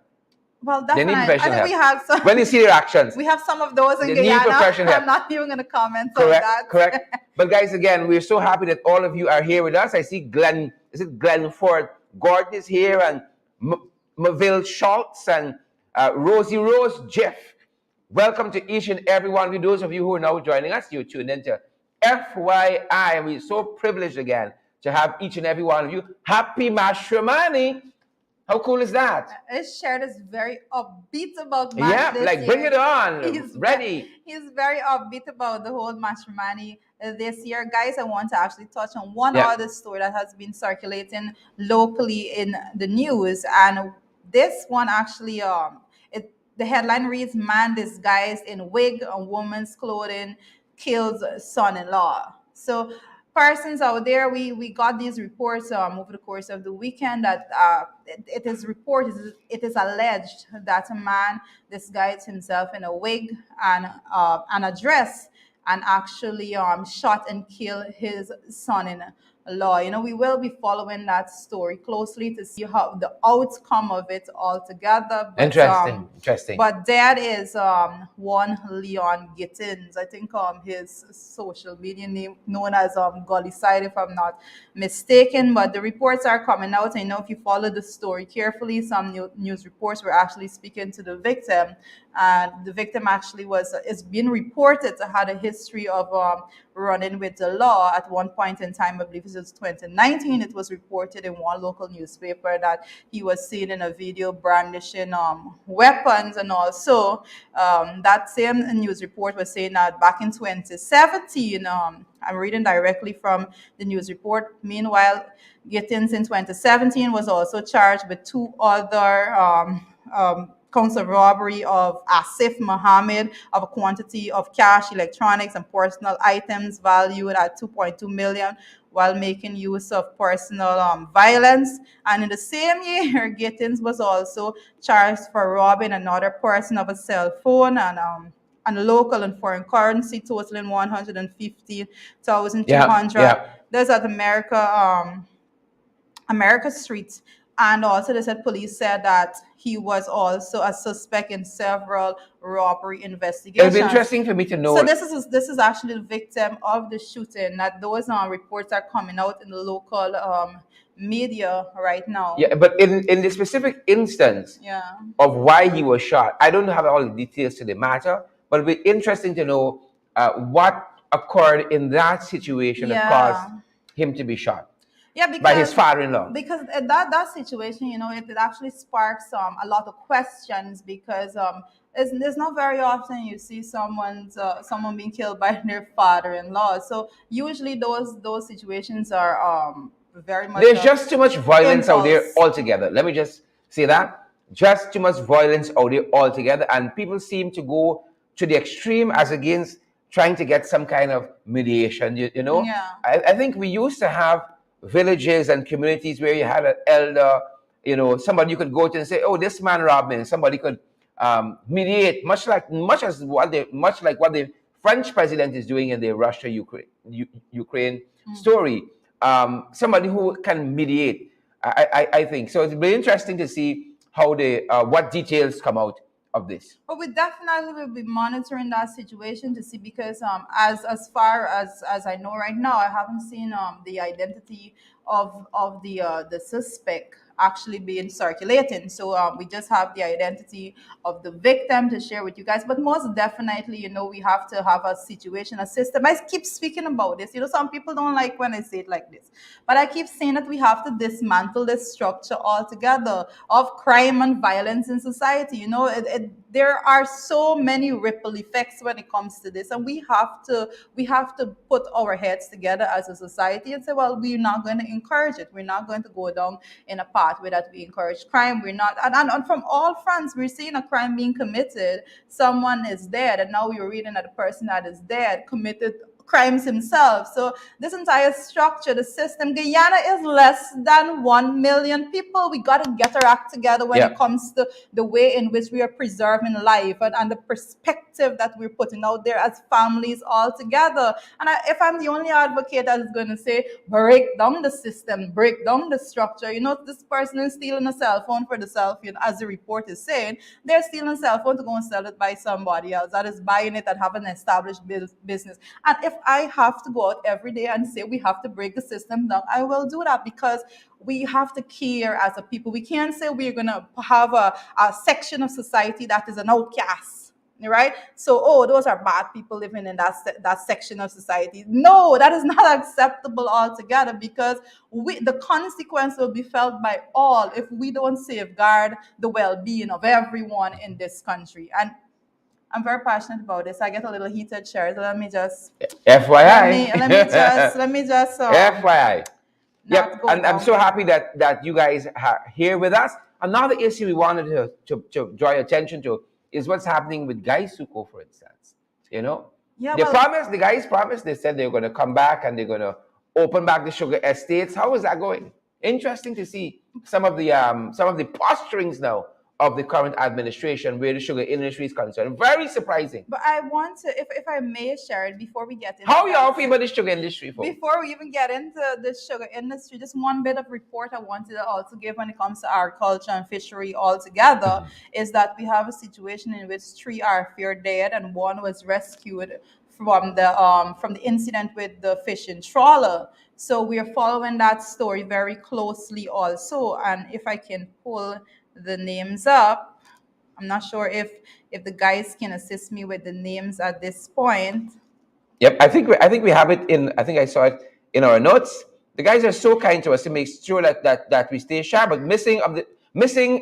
Well, definitely. They need professional help. We have some. When you see their actions, we have some of those in Guyana. I'm not even going to comment on that. Correct. But guys, again, we're so happy that all of you are here with us. I see Glenford Gordon is here, and Maville Schultz, and Rosie Rose, Jeff. Welcome to each and every one of you. Those of you who are now joining us, you're tuned into FYI. We're so privileged again to have each and every one of you. Happy Mashramani. How cool is that? Shared is very upbeat about Mash this year. Bring it on. He's ready. He's very upbeat about the whole Mashramani this year. Guys, I want to actually touch on one other story that has been circulating locally in the news. And this one actually, the headline reads, "Man disguised in wig and woman's clothing kills son-in-law. So persons out there, we got these reports over the course of the weekend that it is reported, it is alleged that a man disguised himself in a wig and a dress and actually shot and killed his son-in-law. You know, we will be following that story closely to see how the outcome of it altogether. Interesting. But that is one Leon Gittins. I think his social media name known as Gully Side, if I'm not mistaken. But the reports are coming out. I know if you follow the story carefully, some news reports were actually speaking to the victim, and the victim actually is being reported to had a history of running with the law. At one point in time, I believe it was 2019, it was reported in one local newspaper that he was seen in a video brandishing weapons. And also that same news report was saying that back in 2017, I'm reading directly from the news report. Meanwhile, Gittins in 2017 was also charged with two other counts of robbery of Asif Mohammed of a quantity of cash, electronics, and personal items valued at 2.2 million while making use of personal violence. And in the same year, Gittins was also charged for robbing another person of a cell phone and local and foreign currency totaling 150,200. Yeah. There's at America Street. And also, they said police said that he was also a suspect in several robbery It'll investigations. be interesting for me to know. So this is actually the victim of the shooting. That those reports are coming out in the local media right now. Yeah, but in the specific instance Yeah. of why he was shot, I don't have all the details to the matter, but it'll be interesting to know what occurred in that situation that caused him to be shot. Yeah, because, by his father-in-law. Because that situation, you know, it actually sparks a lot of questions because it's not very often you see someone being killed by their father-in-law. So usually those situations are very much. There's just too much violence out there impulse. altogether. Let me just say that. Just too much violence out there altogether, and people seem to go to the extreme as against trying to get some kind of mediation. You know, Yeah. I think we used to have villages and communities where you had an elder, you know, somebody you could go to and say, "Oh, this man robbed me." And somebody could mediate, much like what the French president is doing in the Russia-Ukraine story. Somebody who can mediate. I think so. It'll be interesting to see how what details come out of this. But we definitely will be monitoring that situation to see, because as far as I know right now, I haven't seen the identity of the suspect actually being circulating. So we just have the identity of the victim to share with you guys. But most definitely, you know, we have to have a situation, a system. I keep speaking about this. You know, some people don't like when I say it like this, but I keep saying that we have to dismantle this structure altogether of crime and violence in society. You know, there are so many ripple effects when it comes to this, and we have to put our heads together as a society and say, well, we're not going to encourage it. We're not going to go down in a pathway that we encourage crime. We're not, and from all fronts, we're seeing a crime being committed. Someone is dead, and now we're reading that the person that is dead committed crimes himself. So this entire structure, the system, Guyana is less than 1 million people. We got to get our act together when it comes to the way in which we are preserving life and the perspective that we're putting out there as families all together. And if I'm the only advocate that is going to say, break down the system, break down the structure, you know, this person is stealing a cell phone for the selfie, and as the report is saying, they're stealing a cell phone to go and sell it by somebody else that is buying it and have an established business. And if I have to go out every day and say we have to break the system down, I will do that, because we have to care as a people. We can't say we're going to have a section of society that is an outcast, right? So, those are bad people living in that section of society. No, that is not acceptable altogether, because the consequence will be felt by all if we don't safeguard the well-being of everyone in this country. And I'm very passionate about this. I get a little heated, Sherry. So let me just FYI. let me just FYI. Yep, and I'm down. so happy that you guys are here with us. Another issue we wanted to draw your attention to is what's happening with Guy Suko, for instance. You know, Yeah, They well, promised, the guys promised, they said they're going to come back and they're going to open back the sugar estates. How is that going? Interesting to see some of the posturings now of the current administration where the sugar industry is concerned. Very surprising. but I want to, if I may share it before we get into How y'all that. feel about the sugar industry, folks? Before we even get into the sugar industry, just one bit of report I wanted to also give when it comes to agriculture and fishery altogether is that we have a situation in which 3 are feared dead and 1 was rescued from the incident with the fishing trawler. So we are following that story very closely also. And if I can pull the names up, I'm not sure if the guys can assist me with the names at this point. Yep, I think we have it in. I think I saw it in our notes. The guys are so kind to us to make sure that we stay sharp. But missing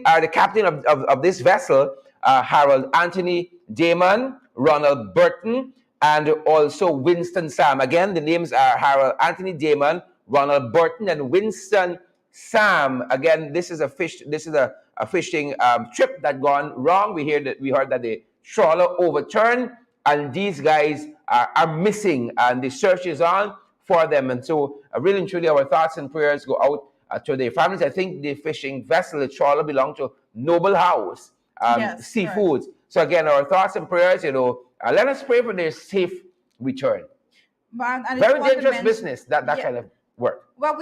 are the captain of this vessel, Harold Anthony Damon, Ronald Burton, and also Winston Sam. Again, the names are Harold Anthony Damon, Ronald Burton, and Winston Sam. Again, this is a fish. This is a fishing trip that gone wrong. We heard that the trawler overturned, and these guys are missing, and the search is on for them. And so, really and truly, our thoughts and prayers go out to their families. I think the fishing vessel, the trawler, belonged to Noble House Yes, correct. Seafoods. So again, our thoughts and prayers. Let us pray for their safe return. And I just Very want to dangerous mention- business, that Yeah. kind of work. Well,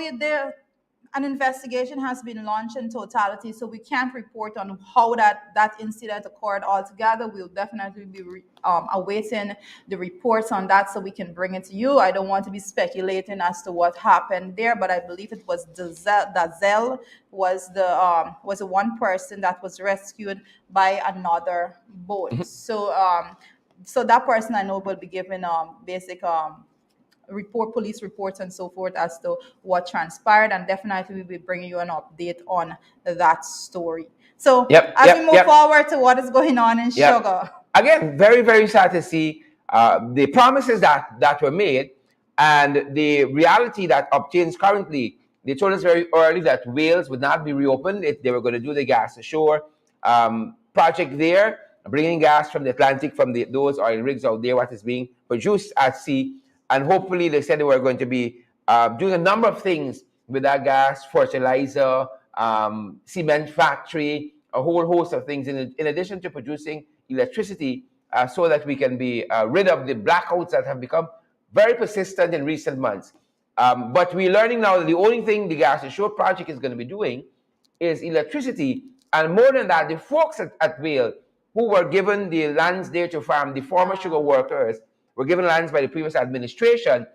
an investigation has been launched in totality, so we can't report on how that incident occurred altogether. We'll definitely be awaiting the reports on that so we can bring it to you. I don't want to be speculating as to what happened there, but I believe it was Dazel was the one person that was rescued by another boat. So that person I know will be given basic police reports and so forth as to what transpired, and definitely we'll be bringing you an update on that story. So as we move forward to what is going on in sugar. Again, very, very sad to see the promises that were made and the reality that obtains currently. They told us very early that Wales would not be reopened if they were going to do the gas ashore project there, bringing gas from the Atlantic from those oil rigs out there, what is being produced at sea. And hopefully, they said they were going to be doing a number of things with that gas, fertilizer, cement factory, a whole host of things, in addition to producing electricity, so that we can be rid of the blackouts that have become very persistent in recent months. But we're learning now that the only thing the gas ashore project is going to be doing is electricity. And more than that, the folks at Vale who were given the lands there to farm, the former sugar workers, were given lands by the previous administration.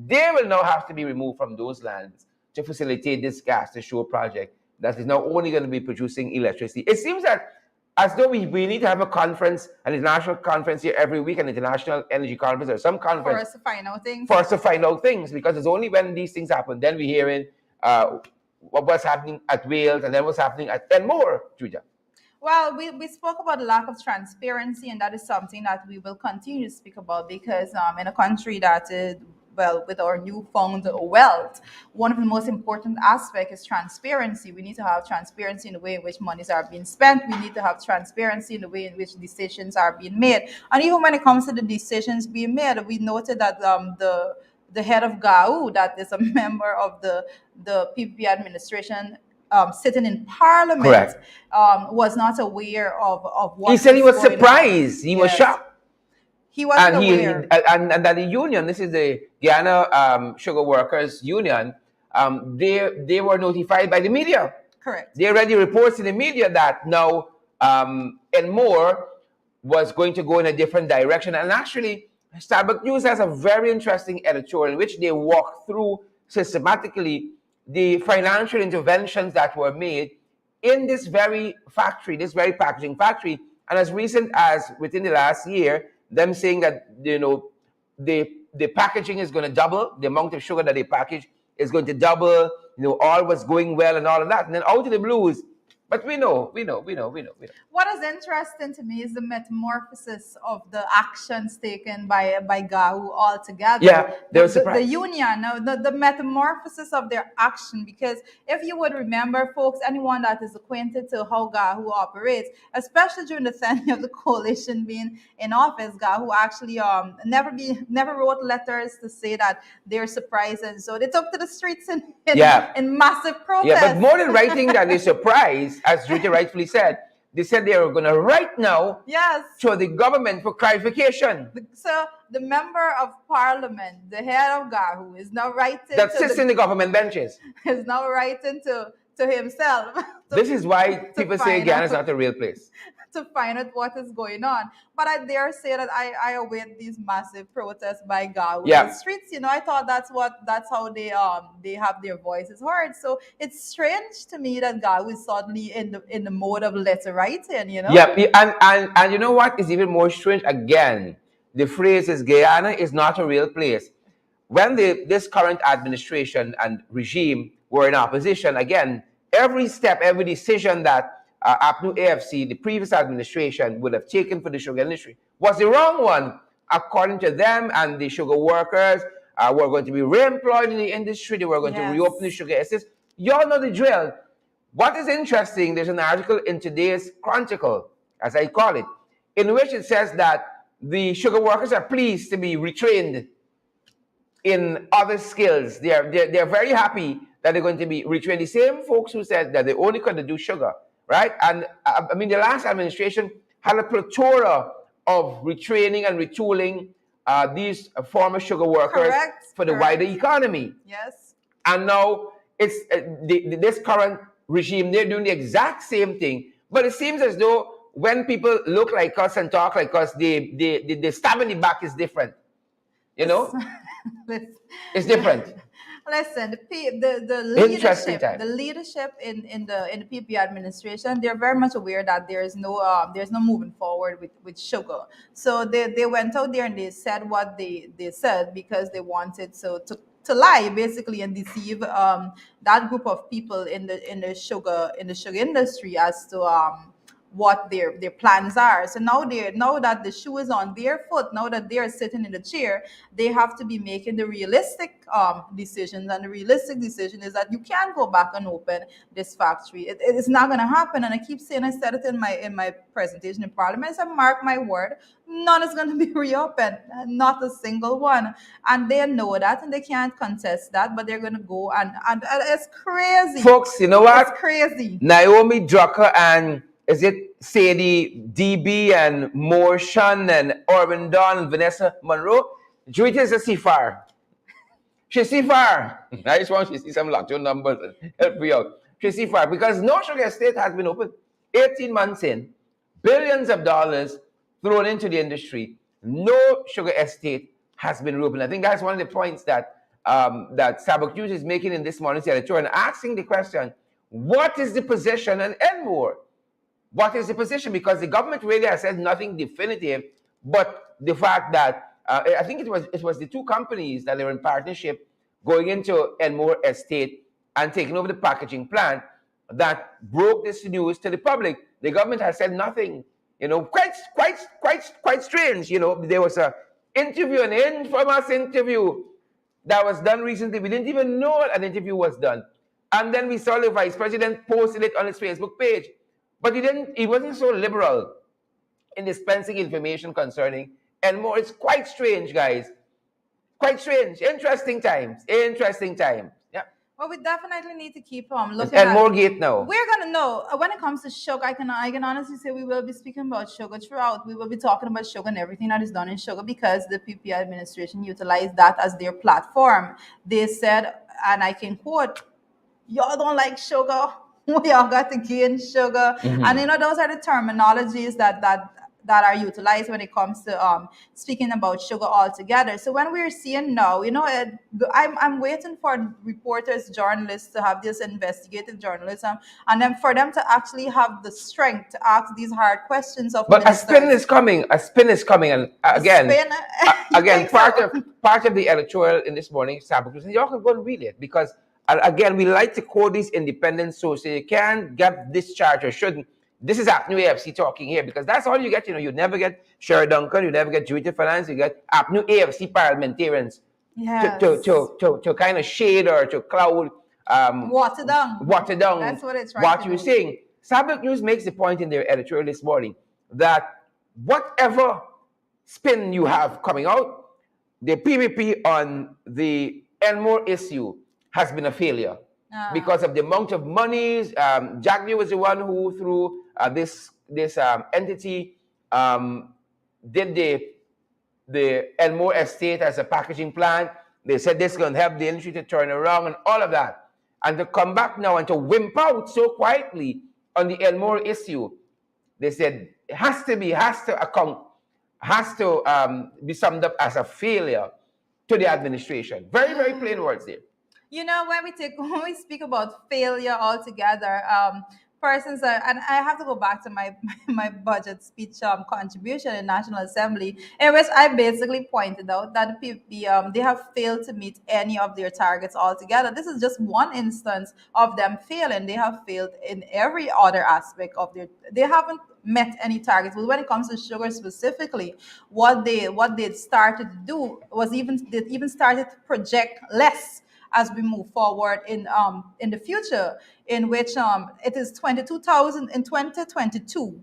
They will now have to be removed from those lands to facilitate this gas ashore project that is now only going to be producing electricity. It seems that as though we need to have a conference, an international conference here every week, an international energy conference or some conference. For us to find out things. For us to find out things, because it's only when these things happen, then we're hearing what's happening at Wales and then what's happening at Kenmore, Julia. Well, we spoke about the lack of transparency, and that is something that we will continue to speak about because in a country that is, well, with our newfound wealth, one of the most important aspects is transparency. We need to have transparency in the way in which monies are being spent. We need to have transparency in the way in which decisions are being made. And even when it comes to the decisions being made, we noted that the head of GAU, that is a member of the PPP administration, sitting in Parliament, was not aware of what he said. He was going surprised. on. He was shocked. He wasn't aware. And that the union, this is the Guyana Sugar Workers Union, they were notified by the media. Correct. They already reports in the media that now Enmore was going to go in a different direction. And actually, Starbucks News has a very interesting editorial in which they walk through systematically the financial interventions that were made in this very factory, this very packaging factory. And as recent as within the last year, them saying that, the packaging is going to double, the amount of sugar that they package is going to double, all was going well and all of that. And then out of the blues, But we know. What is interesting to me is the metamorphosis of the actions taken by Gahu altogether. Yeah, they were The surprised. union, no, the metamorphosis of their action. Because if you would remember, folks, anyone that is acquainted to how Gahu operates, especially during the tenure of the coalition being in office, Gahu actually never wrote letters to say that they're surprised, and so they took to the streets Yeah. in massive protests. Yeah, but more than writing that they're surprised, as Judy rightfully said, they said they are going to write now Yes. to the government for clarification. So the member of parliament, the head of Gahu, is now writing That sits in the government benches. is now writing to himself. This is why people say find Guyana is out. not a real place. To find out what is going on. But I dare say that I await these massive protests by Gahu Yeah. in the streets. I thought that's how they have their voices heard. So it's strange to me that Gahu is suddenly in the mode of letter writing. Yeah, and you know what is even more strange? Again, the phrase is Guyana is not a real place. When this current administration and regime were in opposition, again, every step, every decision that APNU AFC, the previous administration, would have taken for the sugar industry was the wrong one, according to them and the sugar workers. Were going to be re-employed in the industry. They were going to reopen the sugar estates. You all know the drill. What is interesting, there's an article in today's Chronicle, as I call it, in which it says that the sugar workers are pleased to be retrained in other skills. They're very happy that they're going to be retrained. The same folks who said that they only could do sugar, right? And I mean, the last administration had a plethora of retraining and retooling these former sugar workers for the wider economy. Yes. And now it's this current regime, they're doing the exact same thing. But it seems as though when people look like us and talk like us, the stab in the back is different. It's different. Listen, the leadership in the PP administration, they're very much aware that there's no moving forward with sugar. So they went out there and they said what they said because they wanted to lie basically and deceive that group of people in the sugar industry as to what their plans are. So now that the shoe is on their foot, now that they're sitting in the chair, they have to be making the realistic decisions. And the realistic decision is that you can't go back and open this factory. It's not going to happen. And I keep saying, I said it in my presentation in Parliament. I said, mark my word, none is going to be reopened, not a single one. And they know that, and they can't contest that. But they're going to go and it's crazy, folks. You know what? It's crazy. Naomi Drucker and is it Sadie DB and Morshan and Orvin Don and Vanessa Monroe? Juita is a CFAR. She's CFAR. I just want you to see some lockdown numbers and help me out. She's CFAR because no sugar estate has been opened. 18 months in, billions of dollars thrown into the industry. No sugar estate has been reopened. I think that's one of the points that Sabok News is making in this morning's editorial and asking the question, what is the position on Enmore? What is the position? Because the government really has said nothing definitive, but the fact that I think it was the two companies that are in partnership going into Enmore Estate and taking over the packaging plant that broke this news to the public. The government has said nothing. Quite strange. There was an interview, an infamous interview that was done recently. We didn't even know an interview was done, and then we saw the vice president posted it on his Facebook page. But he wasn't so liberal in dispensing information concerning Enmore. It's quite strange, guys. Quite strange. Interesting times. Yeah. Well, we definitely need to keep looking at Enmore Gate now. We're gonna know when it comes to sugar. I can honestly say we will be speaking about sugar throughout. We will be talking about sugar and everything that is done in sugar because the PP administration utilized that as their platform. They said, and I can quote, "Y'all don't like sugar. We all got to gain sugar." Mm-hmm. And those are the terminologies that are utilized when it comes to speaking about sugar altogether. So when we're seeing now, I'm waiting for reporters, journalists to have this investigative journalism, and then for them to actually have the strength to ask these hard questions of But ministers. a spin is coming, and again, part of the editorial in this morning, Sabbath, y'all can go and read it because And again, we like to quote these independent sources. You can't get discharged or shouldn't. This is APNU AFC talking here because that's all you get. You never get Sherry Duncan, you never get Judith Finance, you get APNU AFC parliamentarians Yes. to kind of shade or to cloud Water down. That's what it's what you're saying. Sabbath News makes the point in their editorial this morning that whatever spin you have coming out, the PVP on the Elmore issue has been a failure because of the amount of monies. Jack was the one who, through this entity, did the Elmore estate as a packaging plant. They said this is going to help the industry to turn around and all of that. And to come back now and to wimp out so quietly on the Elmore issue, they said it has to be summed up as a failure to the administration. Very, very plain words there. When we speak about failure altogether, persons are, and I have to go back to my budget speech contribution in National Assembly, in which I basically pointed out that they have failed to meet any of their targets altogether. This is just one instance of them failing. They have failed in every other aspect of they haven't met any targets. But when it comes to sugar specifically, what they started to do was they even started to project less as we move forward in the future, in which it is 22,000 in 2022.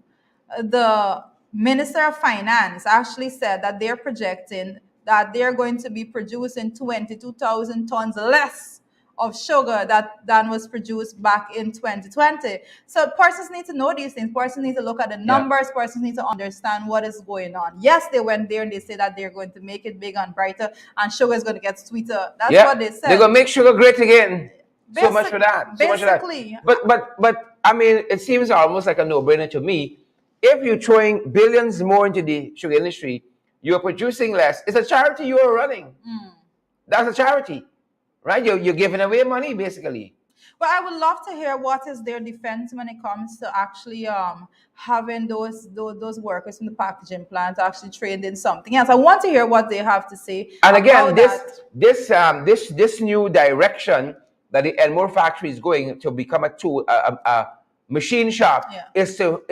The Minister of Finance actually said that they're projecting that they're going to be producing 22,000 tons less of sugar than was produced back in 2020. So persons need to know these things. Persons need to look at the numbers. Persons need to understand what is going on. Yes, they went there and they say that they're going to make it bigger and brighter, and sugar is going to get sweeter. That's what they said. They're going to make sugar great again. So much for that. Basically. But I mean, it seems almost like a no-brainer to me. If you're throwing billions more into the sugar industry, you're producing less. It's a charity you're running. That's a charity. Right, you're giving away money basically. But I would love to hear what is their defense when it comes to actually having those workers from the packaging plant actually trained in something else. I want to hear what they have to say. And again, this new direction that the Elmore factory is going to become a machine shop is to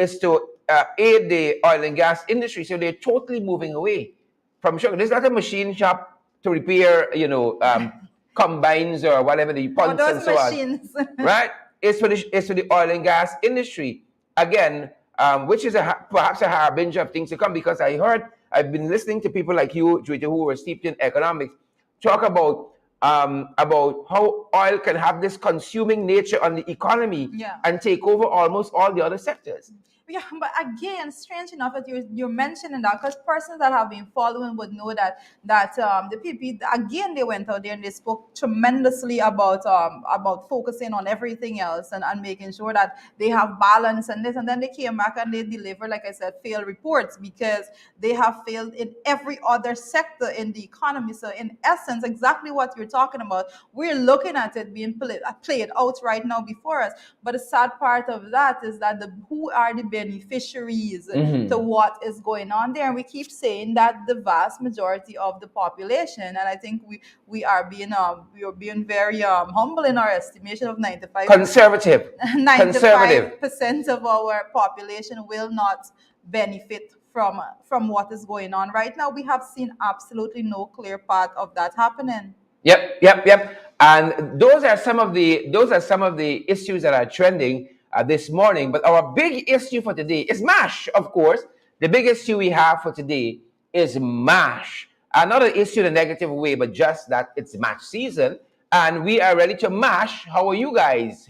aid the oil and gas industry. So they're totally moving away from sugar. This is not a machine shop to repair, combines or whatever the pumps and so machines. on, right? It's for the oil and gas industry again, which is perhaps a harbinger of things to come. Because I've been listening to people like you, Juita, who were steeped in economics, talk about how oil can have this consuming nature on the economy and take over almost all the other sectors. Yeah, but again, strange enough that you're mentioning that, because persons that have been following would know that the PP, again, they went out there and they spoke tremendously about focusing on everything else and making sure that they have balance and this, and then they came back and they delivered, like I said, failed reports, because they have failed in every other sector in the economy. So in essence, exactly what you're talking about, we're looking at it being played out right now before us. But the sad part of that is that who are the beneficiaries to what is going on there? And we keep saying that the vast majority of the population, and I think we are being very humble in our estimation of 95% conservative 95% of our population will not benefit from what is going on right now. We have seen absolutely no clear path of that happening. Yep. And those are some of the issues that are trending this morning. But our big issue for today is MASH, of course. The big issue we have for today is MASH. Another issue in a negative way, but just that it's MASH season. And we are ready to MASH. How are you guys?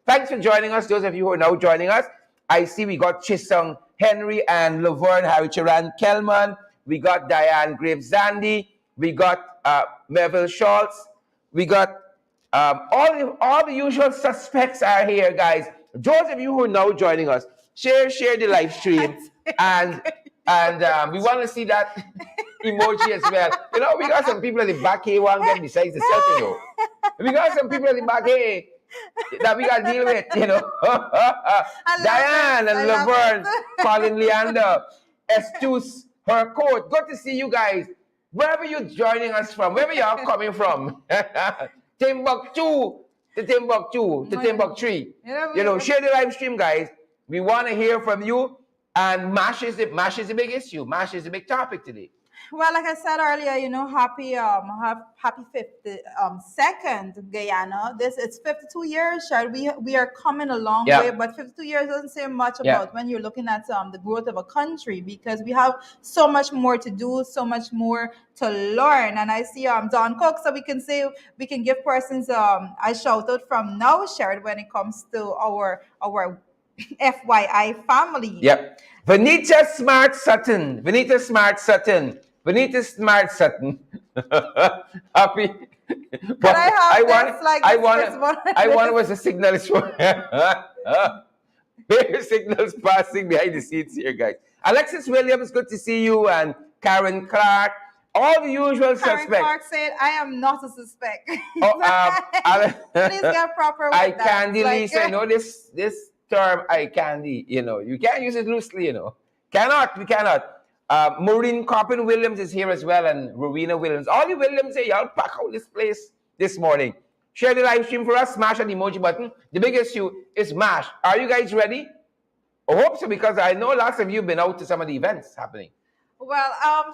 Thanks for joining us. Those of you who are now joining us, I see we got Chisung Henry and Laverne Harry Charan Kelman. We got Diane Graves Zandi. We got Melville Schultz. We got all the usual suspects are here, guys. Those of you who are now joining us, share the live stream, and we want to see that emoji as well. We got some people at the back here who want to get besides the setting. We got some people at the back here that we got to deal with. Diane and Laverne, Colin Leander, Estus, her coach. Good to see you guys. Wherever you're joining us from, wherever you're coming from. Timbuktu to Timbuktu to Timbuktu. Share the live stream, guys. We want to hear from you. And MASH is the big issue. MASH is the big topic today. Well, like I said earlier, happy 52nd Guyana. It's 52 years, Shard. We are coming a long way, but 52 years doesn't say much about when you're looking at the growth of a country, because we have so much more to do, so much more to learn. And I see Don Cook, so we can give persons a shout out from now, Shard, when it comes to our FYI family. Yep. Vanita Smart Sutton. Happy. But I want was a signal. Here signals passing behind the scenes here, guys. Alexis Williams, good to see you, and Karen Clark. All the usual suspects. Karen Clark said, "I am not a suspect." Please get proper with I that. candy, Lisa. This term, I candy. You can't use it loosely. We cannot. Maureen Coppin Williams is here as well, and Rowena Williams. All the Williams say, y'all pack out this place this morning. Share the live stream for us. Smash that emoji button. The big issue is MASH. Are you guys ready? I hope so, because I know lots of you have been out to some of the events happening. Well,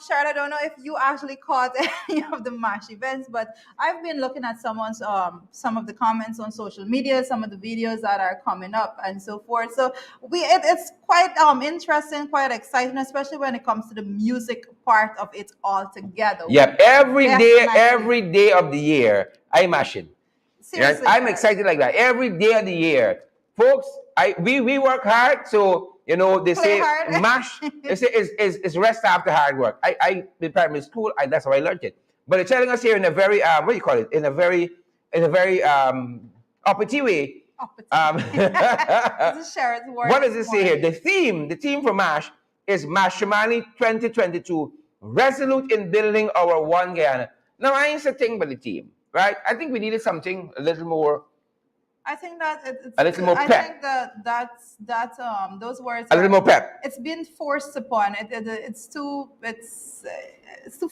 Shard, I don't know if you actually caught any of the MASH events, but I've been looking at some of the comments on social media, some of the videos that are coming up, and so forth. So it's quite interesting, quite exciting, especially when it comes to the music part of it altogether. Yep, every day of the year, I'm mashing. Seriously, right? I'm excited like that. Every day of the year, folks. We work hard, so they say MASH is rest after hard work. I in primary school, that's how I learned it. But they're telling us here in a very what do you call it? In a very uppity way. What does it say here? The theme for MASH is Mashimani 2022, resolute in building our one Guyana. Now I ain't saying about the team, right? I think we needed something a little more. I think that it's a little more pep. I think that those words. A little more pep. It's been forced upon it. It's too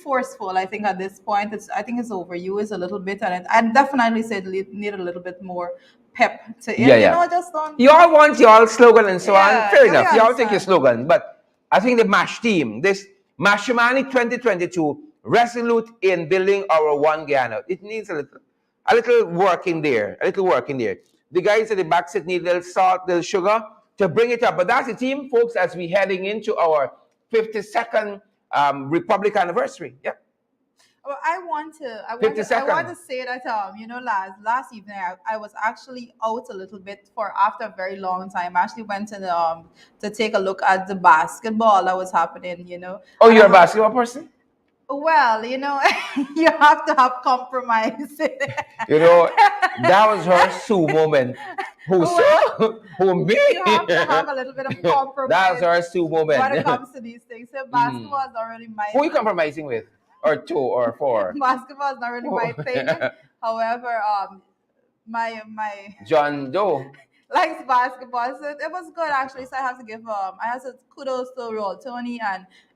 forceful. I think at this point, I think it's overused a little bit, and I definitely said need a little bit more pep to it. Yeah. Just don't. You all want your slogan and so on. Fair enough. You all take your slogan, but I think the MASH team, this Mashimani 2022, resolute in building our one Guyana. It needs a little work in there. The guys at the back sit need a little salt, a little sugar to bring it up. But that's the team, folks, as we're heading into our 52nd Republic anniversary. Yeah. Well, I want to say that last evening I was actually out a little bit after a very long time. I actually went to take a look at the basketball that was happening. Oh, you're a basketball person? Well, you have to have compromise. That was her Sue moment. Who me? You have to have a little bit of compromise. That was her Sue moment. When it comes to these things, so basketball is not really my. Who are you compromising with? Or 2 or 4? Basketball is not really my thing. However, my John Doe likes basketball, so it was good actually. So I have to give kudos to Roll Tony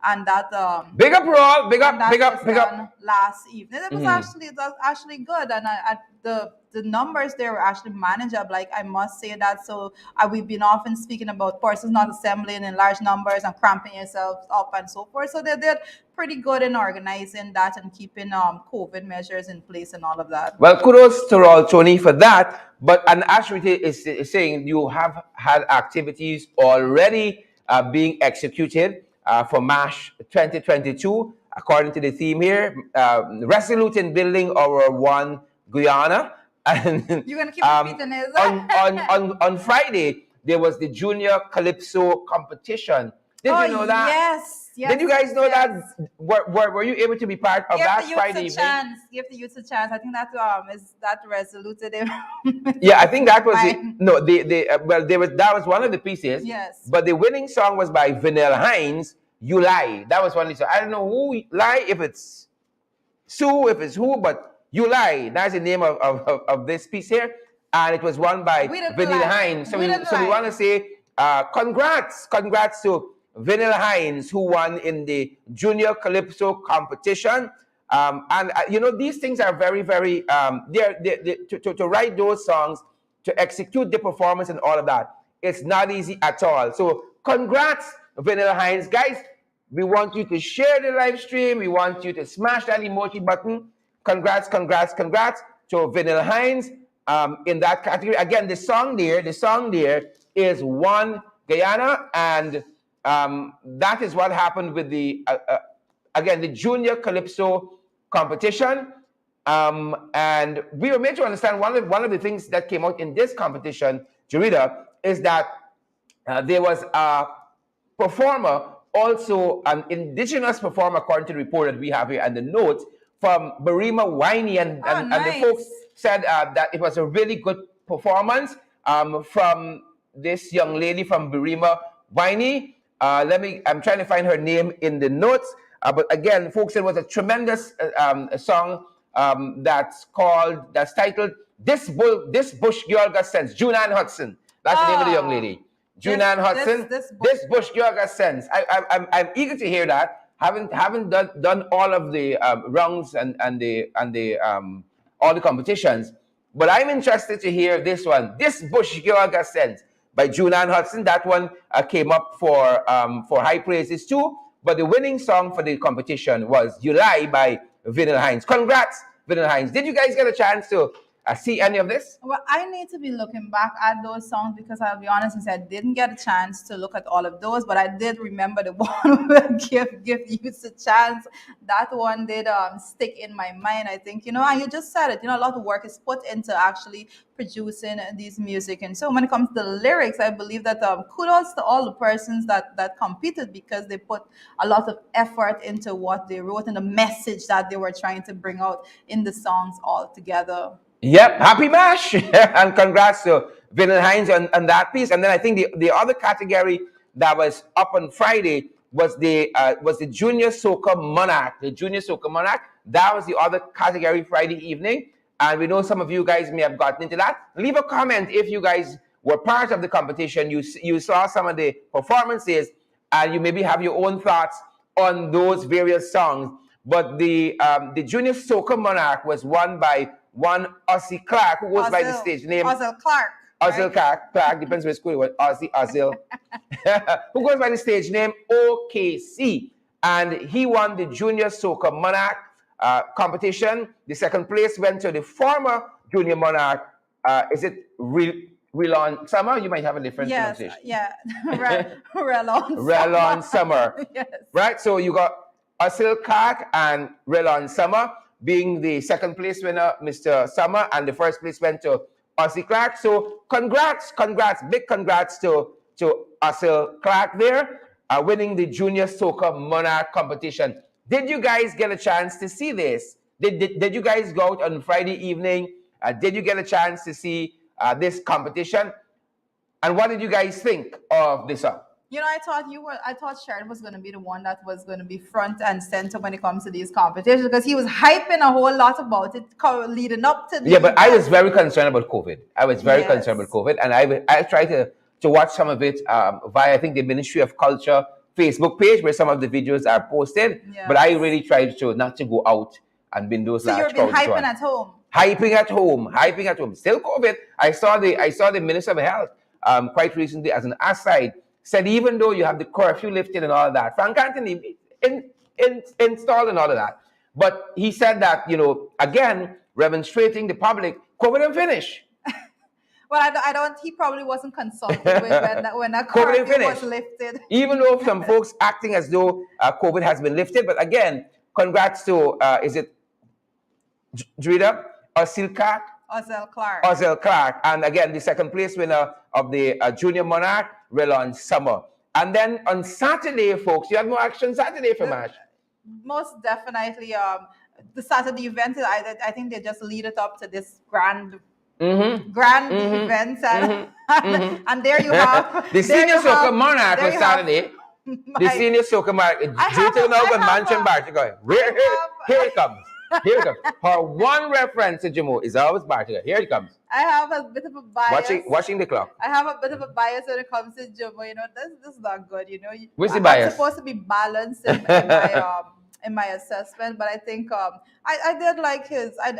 and that big up Roll, big up last evening. It was actually good, and the numbers there were actually manageable. Like I must say that. So we've been often speaking about persons not assembling in large numbers and cramping yourselves up and so forth. So they did pretty good in organizing that and keeping COVID measures in place and all of that. Well, kudos to Roll Tony for that. But an Ashrita is saying you have had activities already being executed for MASH 2022, according to the theme here, resolute in building our one Guyana. And you're gonna keep repeating this. on Friday there was the Junior Calypso competition. Did you know that? Yes. Did you guys know that? Were you able to be part of that Friday evening? Give the youth a chance. I think that is that resolute. Yeah, I think that was that was one of the pieces. Yes. But the winning song was by Vanilla Hines. You Lie. That was one. So I don't know who lie, if it's Sue, if it's who, but You Lie. That's the name of this piece here, and it was won by Vanilla Hines. So we want to say congrats to Vanilla Hines, who won in the Junior Calypso competition. And you know, these things are very, very. To write those songs, to execute the performance and all of that, it's not easy at all. So congrats, Vanilla Hines, guys. We want you to share the live stream. We want you to smash that emoji button. Congrats, congrats, congrats to Vanilla Hines in that category. Again, the song there is One Guyana, and that is what happened with the again the Junior Calypso competition. And we were made to understand one of the things that came out in this competition, Jarida, is that there was a performer, also an indigenous performer, according to the report that we have here and the notes from Barima Winey, and the folks said that it was a really good performance from this young lady from Barima Winey. I'm trying to find her name in the notes. But again, folks, it was a tremendous song that's titled "This Bush Girl Got Sense." Junan Hudson. That's the name of the young lady. Junan Hudson. This Bush Girl Got Sense. I'm eager to hear that. Haven't done all of the rounds and all the competitions, but I'm interested to hear this one. This Bush Girl Got Sense by Junan Hudson. That one came up for high praises too. But the winning song for the competition was "You Lie" by Vanilla Hines. Congrats, Vanilla Hines. Did you guys get a chance to see any of this? Well, I need to be looking back at those songs because I'll be honest and say I didn't get a chance to look at all of those, but I did remember the one where give youth a chance. That one did stick in my mind. I think, and you just said it, a lot of work is put into actually producing these music. And so when it comes to the lyrics, I believe that kudos to all the persons that competed, because they put a lot of effort into what they wrote and the message that they were trying to bring out in the songs altogether. Yep, happy mash and congrats to Vanilla Hines on that piece. And then I think the other category that was up on Friday was the Junior Soca Monarch. The Junior Soca Monarch, that was the other category Friday evening. And we know some of you guys may have gotten into that. Leave a comment if you guys were part of the competition. You saw some of the performances, and you maybe have your own thoughts on those various songs. But the Junior Soca Monarch was won by one Ozzy Clark, who goes by the stage name Ozzy Clark. Ozzy Clark, depends where school it was. Ozzy, who goes by the stage name OKC, and he won the Junior Soca Monarch competition. The second place went to the former Junior Monarch. Is it Relon Summer? You might have a different pronunciation. Yeah, Relon. Relon Summer. Yes. Right. So you got Ozzy Clark and Relon Summer being the second place winner, Mr. Summer, and the first place went to Ozzy Clark. So congrats, big congrats to Ozzy Clark there, winning the Junior Soca Monarch competition. Did you guys get a chance to see this? Did you guys go out on Friday evening? Did you get a chance to see this competition? And what did you guys think of this song? I thought Sharon was going to be the one that was going to be front and center when it comes to these competitions, because he was hyping a whole lot about it leading up to the Yeah, but I was very concerned about COVID. And I tried to watch some of it via, I think, the Ministry of Culture Facebook page, where some of the videos are posted. Yes. But I really tried not to go out and be in those large crowds. So you've been hyping at home? Hyping at home. Still COVID. I saw the Minister of Health quite recently, as an aside, said even though you have the curfew lifted and all of that, Frank Anthony installed and all of that, but he said that, again, remonstrating the public, COVID and finish. Well, I don't. He probably wasn't consulted when that curfew was lifted. Even though some folks acting as though COVID has been lifted, but again, congrats to is it Drida Ozzy Clark? Ozzy Clark, and again, the second place winner of the Junior Monarch, Relon Summer. And then on Saturday, folks, you had more action Saturday for MASH. Most definitely. The Saturday event, I think they just lead it up to this grand event. And there you have the Senior Soca Monarch on Saturday. The Senior Soca Monarch. Here it comes. Here it comes. Her one reference to Jamo is always Bartiga. Here it comes. I have a bit of a bias. Watching the clock. I have a bit of a bias when it comes to Jamo. This is not good. What's the bias? I'm supposed to be balanced in my assessment, but I think I did like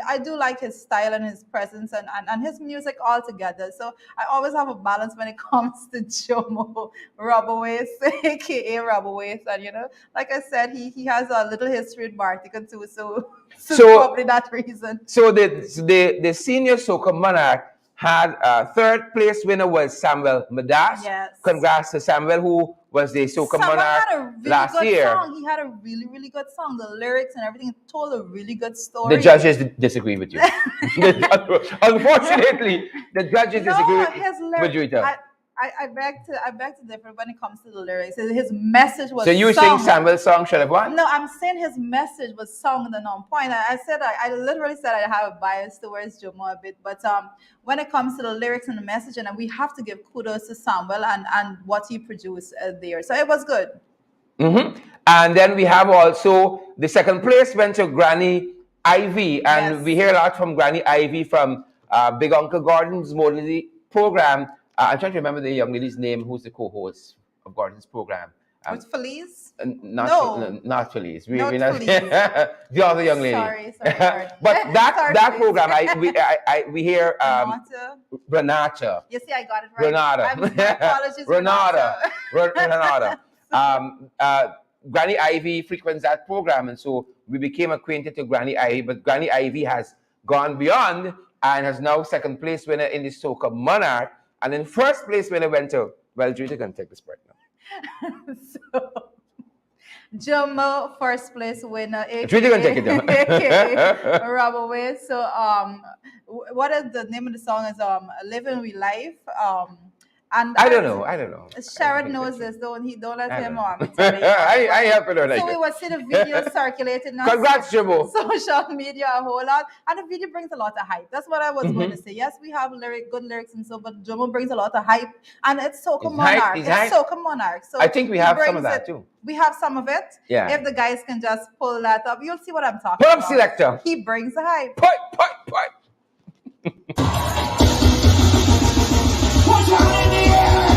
I do like his style and his presence and his music altogether. So I always have a balance when it comes to Jomo Rubberwaist, aka Rubberwaist, and like I said, he has a little history with Bartica too, so probably that reason. So the senior soca monarch had third place winner was Samuel Madas. Yes. Congrats to Samuel, who was the soca Samuel monarch had a really last good year. song. He had a really, really good song. The lyrics and everything told a really good story. The judges disagree with you. Unfortunately, the judges disagree with you. I beg to differ when it comes to the lyrics. His message was. So you sung. think Samuel's song should have won? No, I'm saying his message was sung and on point. I literally said I have a bias towards Jomo a bit, but when it comes to the lyrics and the message, and we have to give kudos to Samuel and what he produced there. So it was good. Mm-hmm. And then we have also the second place went to Granny Ivy, and we hear a lot from Granny Ivy from Big Uncle Gordon's Modality program. I'm trying to remember the young lady's name who's the co-host of Gordon's program. With Felice? Not Felice. Not Felice. The other young lady. Sorry. But that program, we hear Renata. You see, I got it right. Renata. Granny Ivy frequents that program, and so we became acquainted to Granny Ivy. But Granny Ivy has gone beyond and has now second place winner in the Soca Monarch. And then first place winner went to, well, Judy can take this part now. So, Jomo, first place winner. Judy can take it down. Rubberwaist. So, what is the name of the song? Is Living We Life. And I don't know. Sharon knows this. Don't let him on. I help her like so we will see the video circulating on Congrats, Jomo. social media a whole lot, and the video brings a lot of hype. That's what I was going to say. Yes, we have good lyrics and so, but Jomo brings a lot of hype, and it's Soca Monarch. It's Soca Monarch. So I think we have some of that too. We have some of it. Yeah. If the guys can just pull that up, you'll see what I'm talking about. Put up, selector. He brings the hype. Put. What's wrong in the air?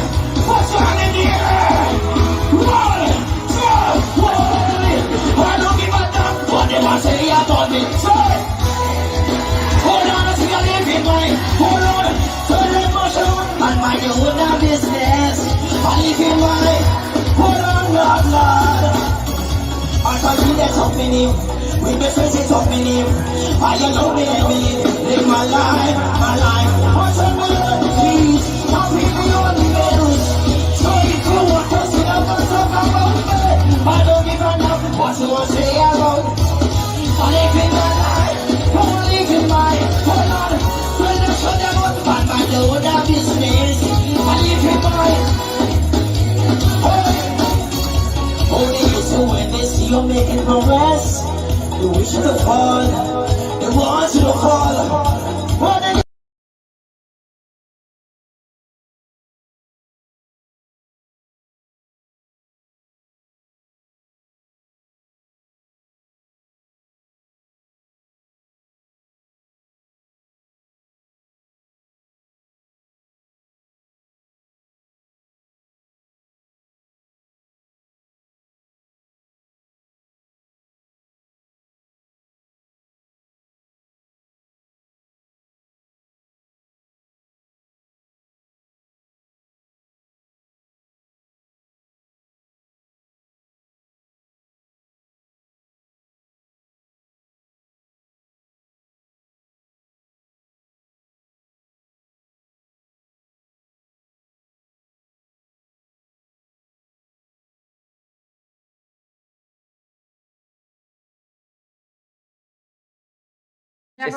What's wrong in the air? 1, 2, 1. I don't give a damn what they want to say about me. Say, hold on, I see a living mind. Hold on, turn the motion and mind your own business. I live in mind. Hold on, Lord. I shall do that something new. We best face it up in him. I don't know me, let me live my life. What's on my Lord, please? I'll be the only bills. So if you want to see the first of my mouth, I don't give a damn what you want to say about. I live in my life, I live in my hold on. When I show them what bad by the other business, I live in my only you so when they see you making progress. You wish you to fall, you want you to fall.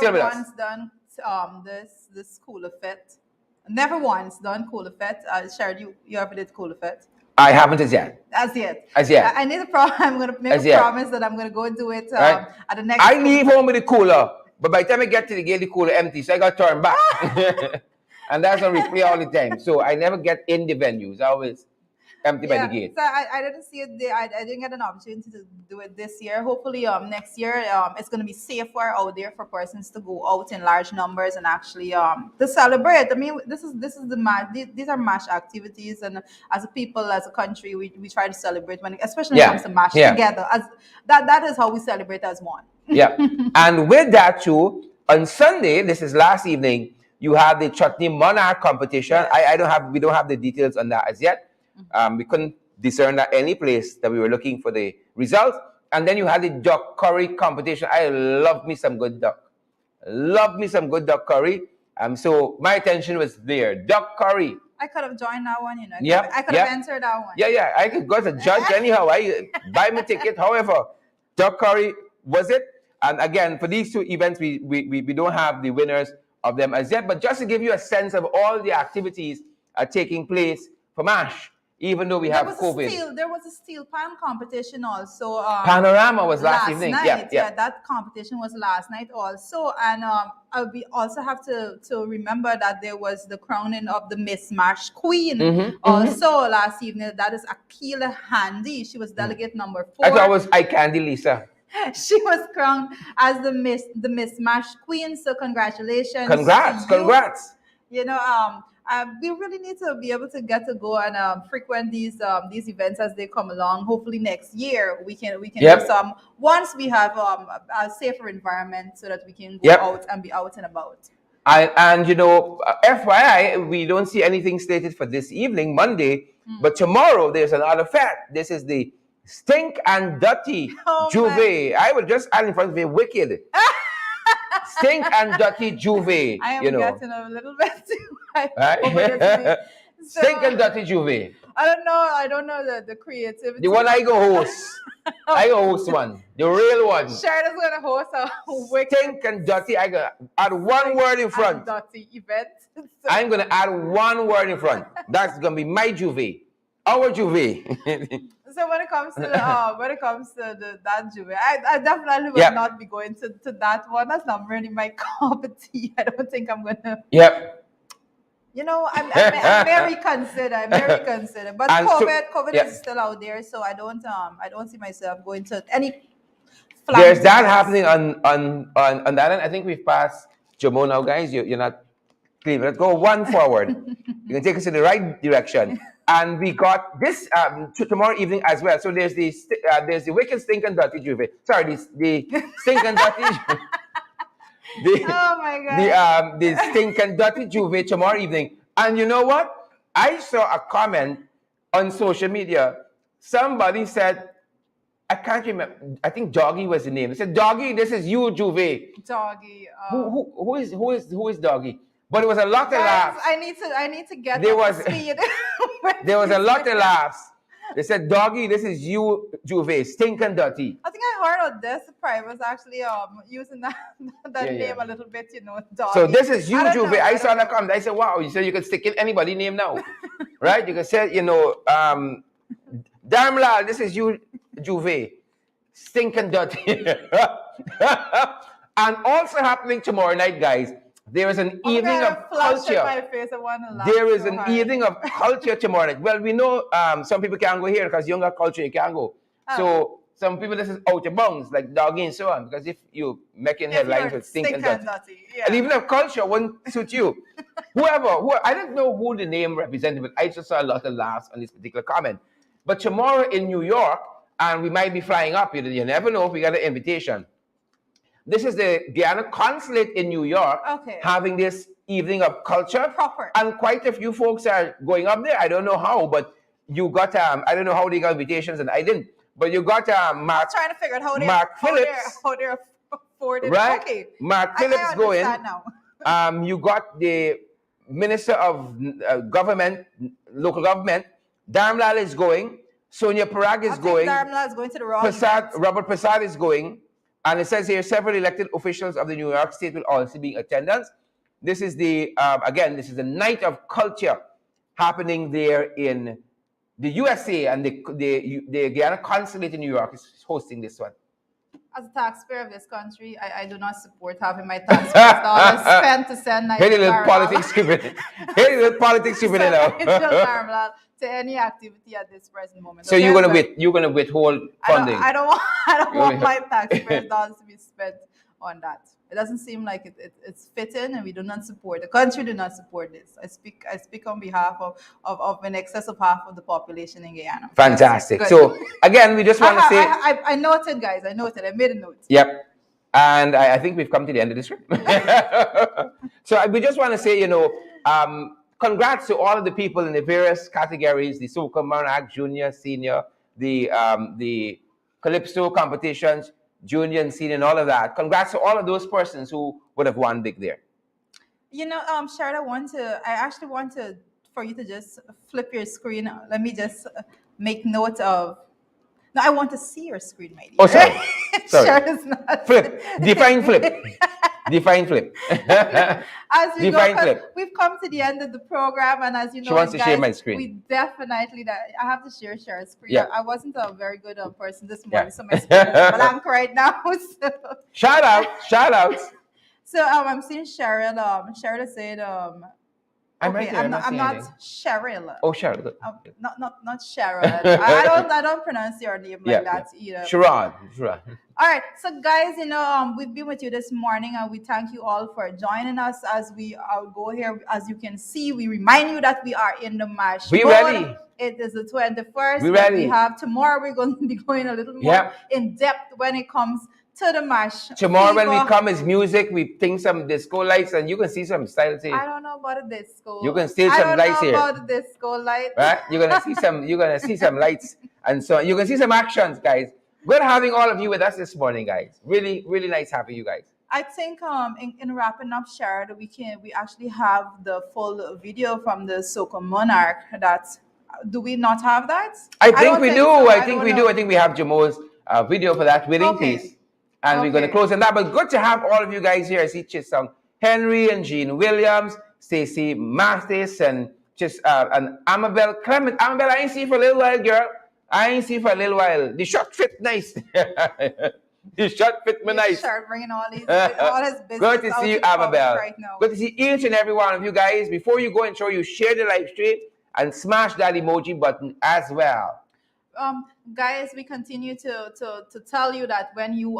Never once done this Cool Effect. Never once done Cool Effect. Sharon, you ever did Cool Effect? I haven't as yet. As yet. I need a I'm gonna make a promise that I'm gonna go do it at the next. I leave home with the cooler, but by the time I get to the gate, the cooler empty, so I got to turn back. And that's on replay all the time. So I never get in the venues. I always empty by the Yeah, gate. so I didn't see it. I didn't get an opportunity to do it this year. Hopefully, next year, it's going to be safer out there for persons to go out in large numbers and actually to celebrate. I mean, this is the match. These are match activities, and as a people, as a country, we try to celebrate when, especially when it Yeah, comes to match yeah. together. As that is how we celebrate as one. Yeah. And with that too, on Sunday, this is last evening, you have the Chutney Monarch competition. Yes. We don't have the details on that as yet. We couldn't discern at any place that we were looking for the results. And then you had the duck curry competition. I love me some good duck. Love me some good duck curry. So my attention was there. Duck curry. I could have joined that one, you know. Yep, I could yep. have answered that one. Yeah. I could go as a judge anyhow. I buy me ticket. However, duck curry was it. And again, for these two events, we don't have the winners of them as yet. But just to give you a sense of all the activities taking place for MASH, even though we have COVID. There was a steel pan competition also. Panorama was last evening. Night. Yeah. That competition was last night also. And we also have to remember that there was the crowning of the Miss MASH Queen also last evening. That is Akila Handy. She was delegate number 4. I thought it was Eye Candy Lisa. She was crowned as the Miss MASH Queen. So congratulations! Congrats! You know, we really need to be able to get to go and frequent these events as they come along. Hopefully next year we can do some once we have a safer environment so that we can go out and be out and about. And you know, FYI, we don't see anything stated for this evening, Monday, but tomorrow there's another fact. This is the Stink and Dirty Juve. I would just add in front of it, wicked. Stink and Dirty Juve. I am getting a little bit too right? Stink and Dirty Juve. I don't know the creativity. The one I go host. I go host one. The real one. Sherida's gonna host a wicked Stink and Dirty. I gotta add one word in front. Dirty event. So I'm gonna add one word in front. That's gonna be my Juve. Our Juve. So when it comes to that Juve, I definitely will not be going to that one. That's not really my cup of tea. I don't think I'm gonna. Yep. You know, I'm very considered. But COVID is still out there, so I don't see myself going to any. There's that happening on that end. I think we've passed Jomo now, guys. You're not clean. Let's go one forward. You can take us in the right direction. And we got this tomorrow evening as well. So there's the wicked Stink and Dirty Juve. Sorry, the Stink and Dirty. Oh my God. The Stink and Dirty Juve tomorrow evening. And you know what? I saw a comment on social media. Somebody said, I can't remember. I think Doggy was the name. They said, Doggy, this is you, Juve. Doggy. Who is Doggy? But it was a lot of laughs. I need to get there was speed. There was a lot of laughs. They said, Doggy, this is you, Juve, Stink and Dirty. I think I heard of this. Prime was actually using that name a little bit, you know, Doggy. So this is you, Juve. I saw that comment. I said, wow, you said you could stick in anybody's name now. Right? You could say, you know, Darmlal, this is you, Juve, Stink and Dirty. And also happening tomorrow night, guys, there is an evening of culture. There is an evening of culture tomorrow night. Well, we know some people can't go here because younger culture, you can't go. So some people, this is out of bounds, like Doggy and so on, because if you making headlines with Stink and Dirty. And even if culture won't suit you. Whoever, I don't know who the name represented, but I just saw a lot of laughs on this particular comment. But tomorrow in New York, and we might be flying up, you never know if we got an invitation. This is the Guyana Consulate in New York having this evening of culture. Proper. And quite a few folks are going up there. I don't know how, but you got, I don't know how they got invitations and I didn't. But you got Mark. I'm trying to figure out Mark Phillips. How they're afforded. Right? Okay. Mark Phillips going. Now. You got the Minister of Local Government. Darmlal is going. Sonia Parag is going. Darmlal is going to the Robert Prasad is going. And it says here, several elected officials of the New York State will also be in attendance. This is the night of culture happening there in the USA, and the Guyana Consulate in New York is hosting this one. As a taxpayer of this country, I do not support having my taxpayers dollars spent to send Hey, little Nigel politics stupid. Hey, little politics stupid now. to any activity at this present moment. So Okay, you're gonna withhold funding. I don't want my taxpayers dollars to be spent on that. It doesn't seem like it's fitting, and we do not support. The country do not support this. I speak on behalf of in excess of half of the population in Guyana. Fantastic. Good. So again, we just want to say, I noted, guys. I noted. I made a note. yep. And I think we've come to the end of this trip. So we just want to say, congrats to all of the people in the various categories: the Soca Monarch, Junior, Senior, the Calypso competitions, Junior and Senior, and all of that. Congrats to all of those persons who would have won big there. Sharon, I actually want for you to just flip your screen. Let me just make note of. No, I want to see your screen, my dear. Oh, sorry. Sorry. Sharon's not. Flip. Define flip. Define flip. As we Define go, flip. we've come to the end of the program, and as you know, She wants to guys, share my screen. we definitely I have to share Sharon's screen. Yeah. I wasn't a very good person this morning, Yeah. so my screen is blank right now. So. Shout out. So I'm seeing Cheryl. Cheryl is saying I'm right there. I'm not seeing anything. Cheryl. Oh, Cheryl. Good. Not Cheryl. I don't pronounce your name like that either. Sharon. All right, so guys, we've been with you this morning, and we thank you all for joining us as we go here. As you can see, we remind you that we are in the MASH. We mode. ready. It is the 21st. We ready. We have tomorrow. We're going to be going a little more in depth when it comes to the MASH. Tomorrow when we fever. come is music. We think some disco lights, and you can see some style too. I don't know about the disco. You can steal some lights here. I don't know about the disco light. Right? You're gonna see some lights, and so you can see some actions, guys. Good having all of you with us this morning, guys. Really, really nice having you guys. I think in wrapping up, Sharon, we actually have the full video from the Soca Monarch. Do we not have that? I think we do. So. I think we do. I think we have Jamo's video for that winning piece, and we're going to close on that. But good to have all of you guys here. I see Chisholm Henry and Jean Williams, Stacey Mathis, and and Amabel Clement. Amabel, I ain't see you for a little while, girl. I ain't see you for a little while. The shot fit nice. The shot fit me nice. Start bringing all his business. Good to see you, Amabel. Right now. Good to see each and every one of you guys. Before you go and show, you share the live stream and smash that emoji button as well. Guys, we continue to tell you that when you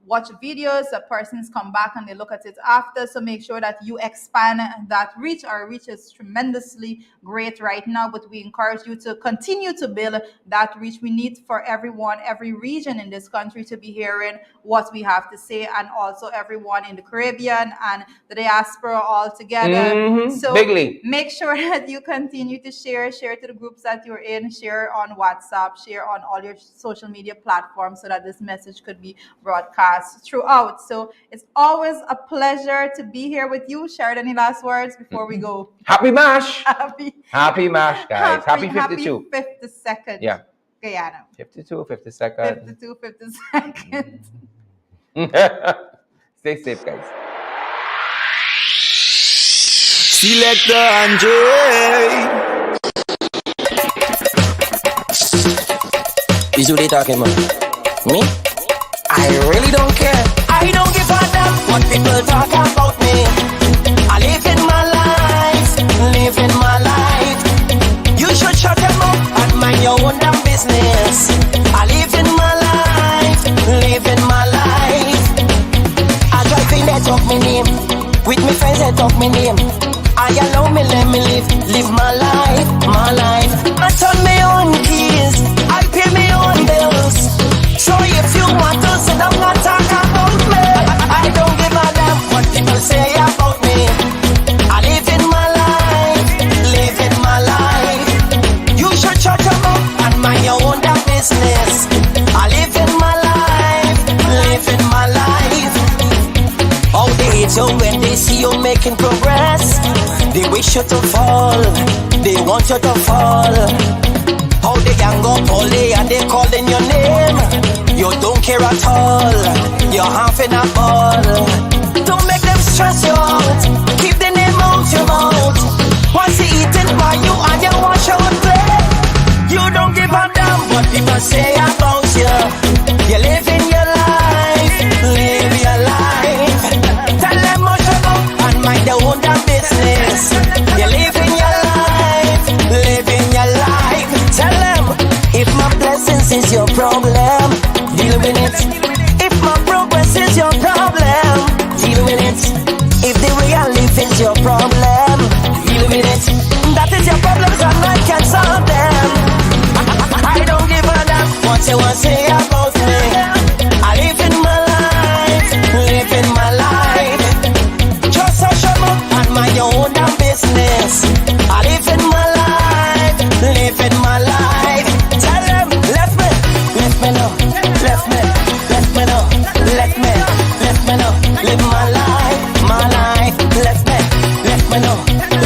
watch videos, the persons come back and they look at it after. So make sure that you expand that reach. Our reach is tremendously great right now, but we encourage you to continue to build that reach. We need for everyone, every region in this country to be hearing what we have to say, and also everyone in the Caribbean and the diaspora all together. So Bigly. make sure that you continue to share to the groups that you're in, share on WhatsApp, share on all your social media platforms, so that this message could be broadcast throughout. So it's always a pleasure to be here with you. Sharon, any last words before we go? Happy MASH. Happy MASH, guys. Happy 52. 52nd. Yeah. Guyana. 52, 52nd. 52, 52nd. Stay safe, guys. Selector Andre. Is who they talking about? Me? I really don't care. I don't give a damn what people talk about me. I live in my life, living my life. You should shut them up and mind your own damn business. I live in my life, living my life. I drive in that talk me name, with me friends that talk me name. I allow me, let me live my life, my life. I turn me on keys, I pay me on bills. So if you want to sit down and talk about me, I don't give a damn what people say about me. I live in my life, living my life. You should shut your mouth and mind your own damn business. I live in my life, living my life. Oh, they hate you when they see you making progress. They wish you to fall, they want you to fall. How they gang up all day and they calling your name. You don't care at all, you're half in a ball. Don't make them stress you out, keep the name out your mouth. Once you eating by you and you wash out play. You don't give a damn what people say about you. You're living your life, live my life.